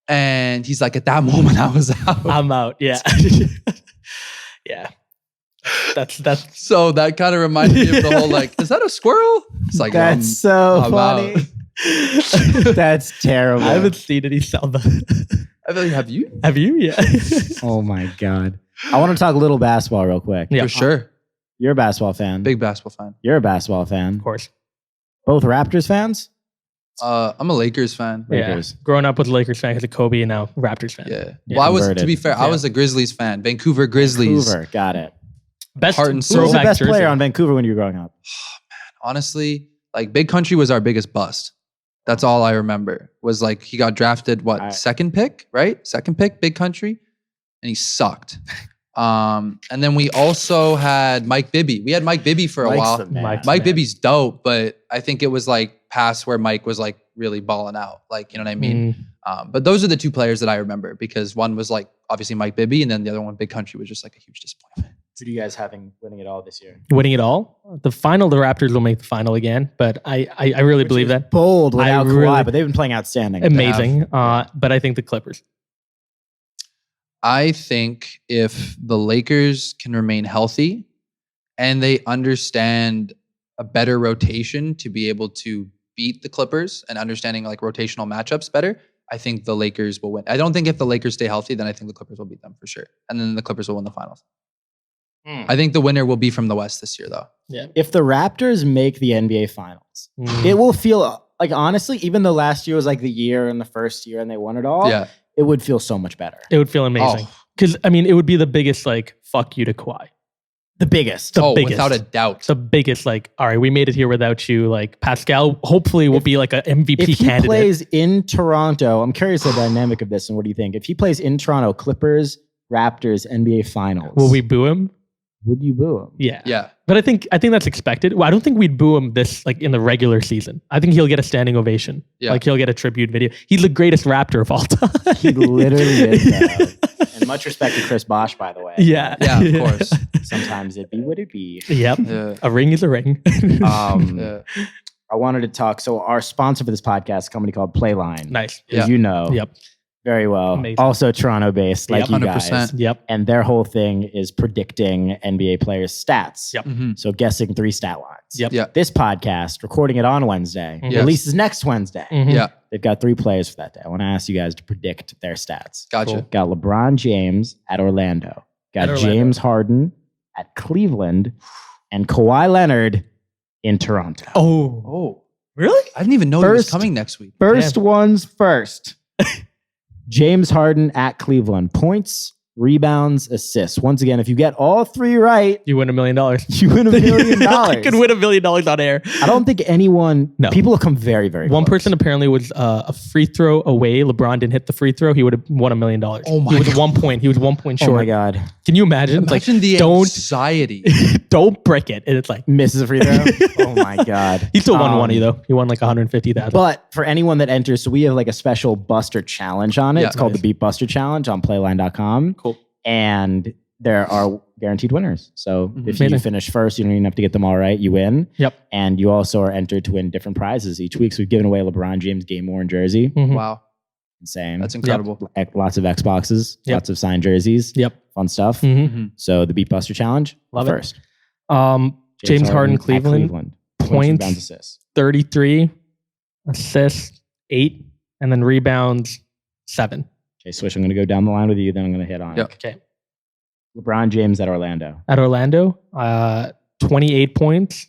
And he's like, at that moment, I was out. I'm out. Yeah. Yeah. That's So that kind of reminded me of the whole like, is that a squirrel? It's like, That's so I'm funny. That's terrible. I haven't seen any Selma. I feel like, have you? Have you? Yeah. Oh my God. I want to talk a little basketball real quick. Yeah. For sure. You're a basketball fan. Big basketball fan. You're a basketball fan. Of course. Both Raptors fans? I'm a Lakers fan. Lakers. Yeah. Growing up with a Lakers fan because of Kobe and now Raptors fan. Yeah. Yeah. Well, I was, to Converted. be fair, I Yeah. was a Grizzlies fan. Vancouver Grizzlies. Vancouver. Got it. Best Heart and Who soul. was the throwback best jersey. player on Vancouver when you were growing up? Honestly, like Big Country was our biggest bust. That's all I remember. Was like he got drafted, second pick, right? Second pick, Big Country, and he sucked. And then we also had Mike Bibby. We had Mike Bibby for a Mike's while. the man. Mike's Mike man. Bibby's dope, but I think it was like past where Mike was like really balling out. Like, you know what I mean? But those are the two players that I remember because one was like obviously Mike Bibby, and then the other one, Big Country, was just like a huge disappointment. Who do you guys having winning it all this year? Winning it all? The Raptors will make the final again, but I really believe that. Bold without Kawhi, but they've been playing outstanding. Amazing. But I think the Clippers. I think if the Lakers can remain healthy and they understand a better rotation to be able to beat the Clippers and understanding like rotational matchups better, I think the Lakers will win. I don't think if the Lakers stay healthy, then I think the Clippers will beat them for sure. And then the Clippers will win the finals. I think the winner will be from the West this year, though. Yeah. If the Raptors make the NBA Finals, it will feel like, honestly, even though last year was like the year and the first year and they won it all, it would feel so much better. It would feel amazing. Because, I mean, it would be the biggest, like, fuck you to Kawhi. The biggest. The biggest. Without a doubt. The biggest, like, all right, we made it here without you. Like, Pascal hopefully will be like an MVP candidate. If he plays in Toronto, I'm curious the dynamic of this and what do you think? If he plays in Toronto, Clippers, Raptors, NBA Finals. Will we boo him? Would you boo him? Yeah. Yeah. But I think that's expected. Well, I don't think we'd boo him this like in the regular season. I think he'll get a standing ovation. Yeah. Like he'll get a tribute video. He's the greatest Raptor of all time. He literally is. And much respect to Chris Bosh, by the way. Yeah. Yeah, of course. Sometimes it be what it be. Yep. Yeah. A ring is a ring. I wanted to talk. So our sponsor for this podcast is a company called Playline. Nice. As you know. Yep. Very well. Amazing. Also Toronto-based, like you guys. 100%. Yep. And their whole thing is predicting NBA players' stats. Yep. So guessing 3 stat lines. Yep. This podcast, recording it on Wednesday, releases next Wednesday. Yeah. They've got 3 players for that day. I want to ask you guys to predict their stats. Gotcha. Cool. Got LeBron James at Orlando. Got James Harden at Cleveland. And Kawhi Leonard in Toronto. Oh. Really? I didn't even know he was coming next week. First ones first. James Harden at Cleveland. Points, rebounds, assists. Once again, if you get all 3 right, you win $1 million. You win $1 million. I could win $1 million on air. I don't think anyone. No. People have come very, very One close. person apparently was a free throw away. LeBron didn't hit the free throw. He would have won $1 million. Oh my He was God. 1 point. He was 1 point short. Oh my God. Can you imagine? Imagine the anxiety. Don't break it. And it's like misses a free throw. Oh my God. He still won money though. He won like 150,000. But for anyone that enters, so we have like a special Buster challenge on it. It's called the Beat Buster Challenge on playline.com. Cool. And there are guaranteed winners. So if you finish first, you don't even have to get them all right. You win. Yep. And you also are entered to win different prizes each week. So we've given away a LeBron James game worn jersey. Wow. Insane. That's incredible. Lots of Xboxes, lots of signed jerseys. Yep. Fun stuff. So the Beat Buster Challenge. Love first. James Harden, Cleveland. Points, rebounds, assists. 33, assists, 8, and then rebounds, 7. Okay, Swish, I'm going to go down the line with you, then I'm going to hit on it. Okay. LeBron James at Orlando. At Orlando, 28 points,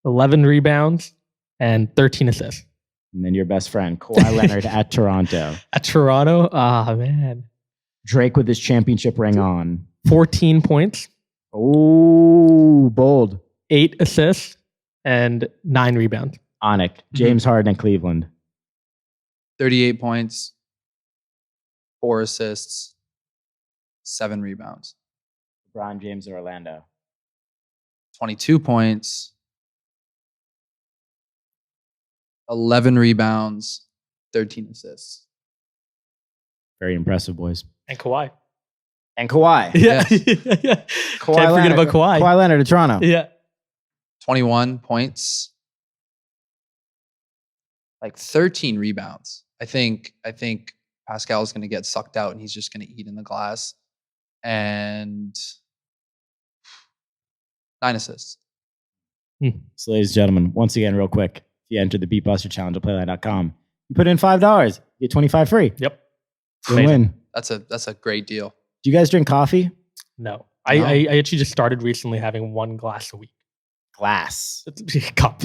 11 rebounds, and 13 assists. And then your best friend, Kawhi Leonard at Toronto. At Toronto, man. Drake with his championship ring on. 14 points. Oh, bold. 8 assists and 9 rebounds. Aanikh, James Harden at Cleveland. 38 points, 4 assists, 7 rebounds. LeBron James at Orlando. 22 points, 11 rebounds, 13 assists. Very impressive, boys. And Kawhi. And Kawhi. Yeah. Kawhi Can't forget about Kawhi. Kawhi Leonard at Toronto. Yeah. 21 points, like 13 rebounds. I think Pascal is going to get sucked out and he's just going to eat in the glass. And 9 assists. So, ladies and gentlemen, once again, real quick, if you enter the Beat Buster Challenge at playline.com, you put in $5, you get 25 free. Yep. Win-win. That's a great deal. Do you guys drink coffee? No. I actually just started recently having 1 glass a week. Glass. Cup.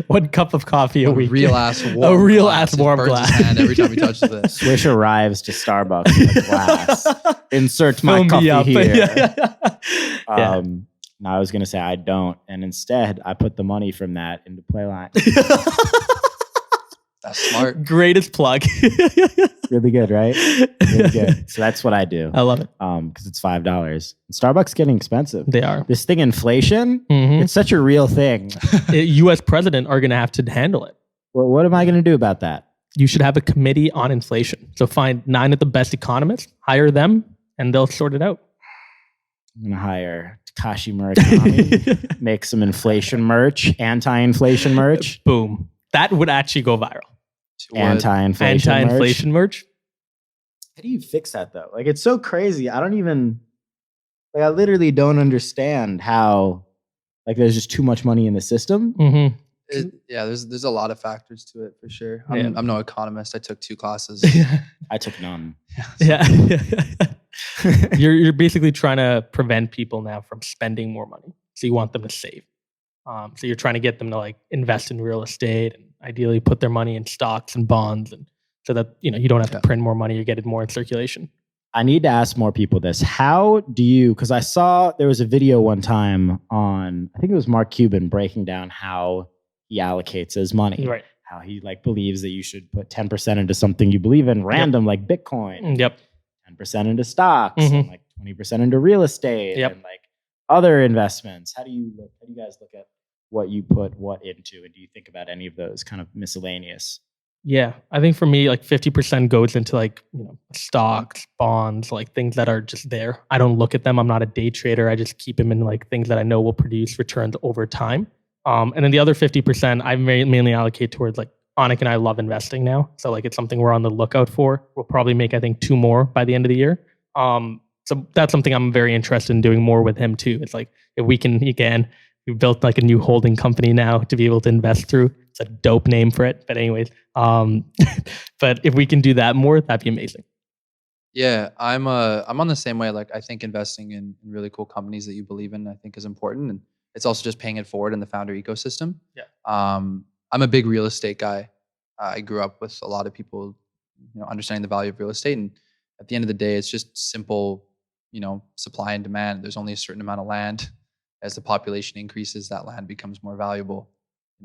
1 cup of coffee a week. Real ass warm. A real glass. ass warm Burns glass. his hand every time he touches it. Swish arrives to Starbucks with a glass. Insert my Fill me coffee up. here. Yeah. No, I was going to say I don't. And instead, I put the money from that into Playline. That's smart. Greatest plug. Really good, right? Really good. So that's what I do. I love it. Because it's $5. And Starbucks getting expensive. They are. This thing, inflation, it's such a real thing. U.S. president are going to have to handle it. Well, what am I going to do about that? You should have a committee on inflation. So find 9 of the best economists, hire them, and they'll sort it out. I'm going to hire Takashi Murakami, make some inflation merch, anti-inflation merch. Boom. That would actually go viral. Anti-inflation merch. How do you fix that though? Like, it's so crazy. I literally don't understand how, like, there's just too much money in the system. Mm-hmm. There's a lot of factors to it for sure. I'm no economist. I took 2 classes. I took none. Yeah. You're basically trying to prevent people now from spending more money. So you want them to save. So you're trying to get them to like invest in real estate and ideally put their money in stocks and bonds, and so that you don't have to print more money, you get it more in circulation. I need to ask more people this. How do you, because I saw there was a video one time on, I think it was Mark Cuban, breaking down how he allocates his money. Right. How he like believes that you should put 10% into something you believe in, random, like Bitcoin. Yep. 10% into stocks, and like 20% into real estate, and like other investments. How do you guys look at what you put what into, and do you think about any of those kind of miscellaneous? Yeah, I think for me, like 50% goes into like stocks, bonds, like things that are just there. I don't look at them. I'm not a day trader. I just keep them in like things that I know will produce returns over time. And then the other 50%, I mainly allocate towards like Aanikh and I love investing now. So like it's something we're on the lookout for. We'll probably make, I think, 2 more by the end of the year. So that's something I'm very interested in doing more with him too. It's like if we can, again, we built like a new holding company now to be able to invest through. It's a dope name for it. But anyways, but if we can do that more, that'd be amazing. Yeah, I'm on the same way. Like I think investing in really cool companies that you believe in, I think is important. And it's also just paying it forward in the founder ecosystem. Yeah. I'm a big real estate guy. I grew up with a lot of people, understanding the value of real estate. And at the end of the day, it's just simple, supply and demand. There's only a certain amount of land. As the population increases, that land becomes more valuable.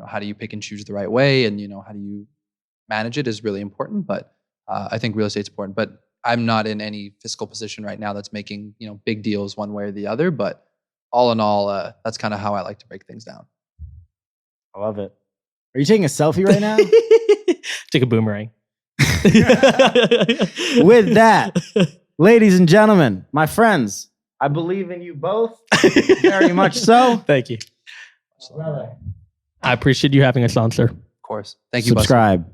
How do you pick and choose the right way, and how do you manage it is really important. But I think real estate's important. But I'm not in any fiscal position right now that's making big deals one way or the other. But all in all, that's kind of how I like to break things down. I love it. Are you taking a selfie right now? Take a boomerang. With that, ladies and gentlemen, my friends, I believe in you both very much so. Thank you. I appreciate you having us on, sir. Of course. Thank you. Subscribe,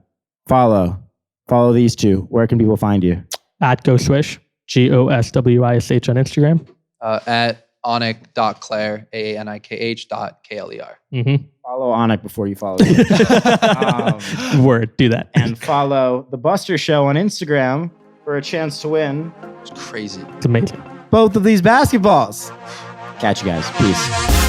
Buster. Follow these two. Where can people find you? At GoSwish, GOSWISH on Instagram. At Aanikh.Kler, AANIKH.KLER. Mm-hmm. Follow Aanikh before you follow me. Word, do that. And follow The Buster Show on Instagram for a chance to win. It's crazy. It's amazing. Both of these basketballs. Catch you guys. Peace.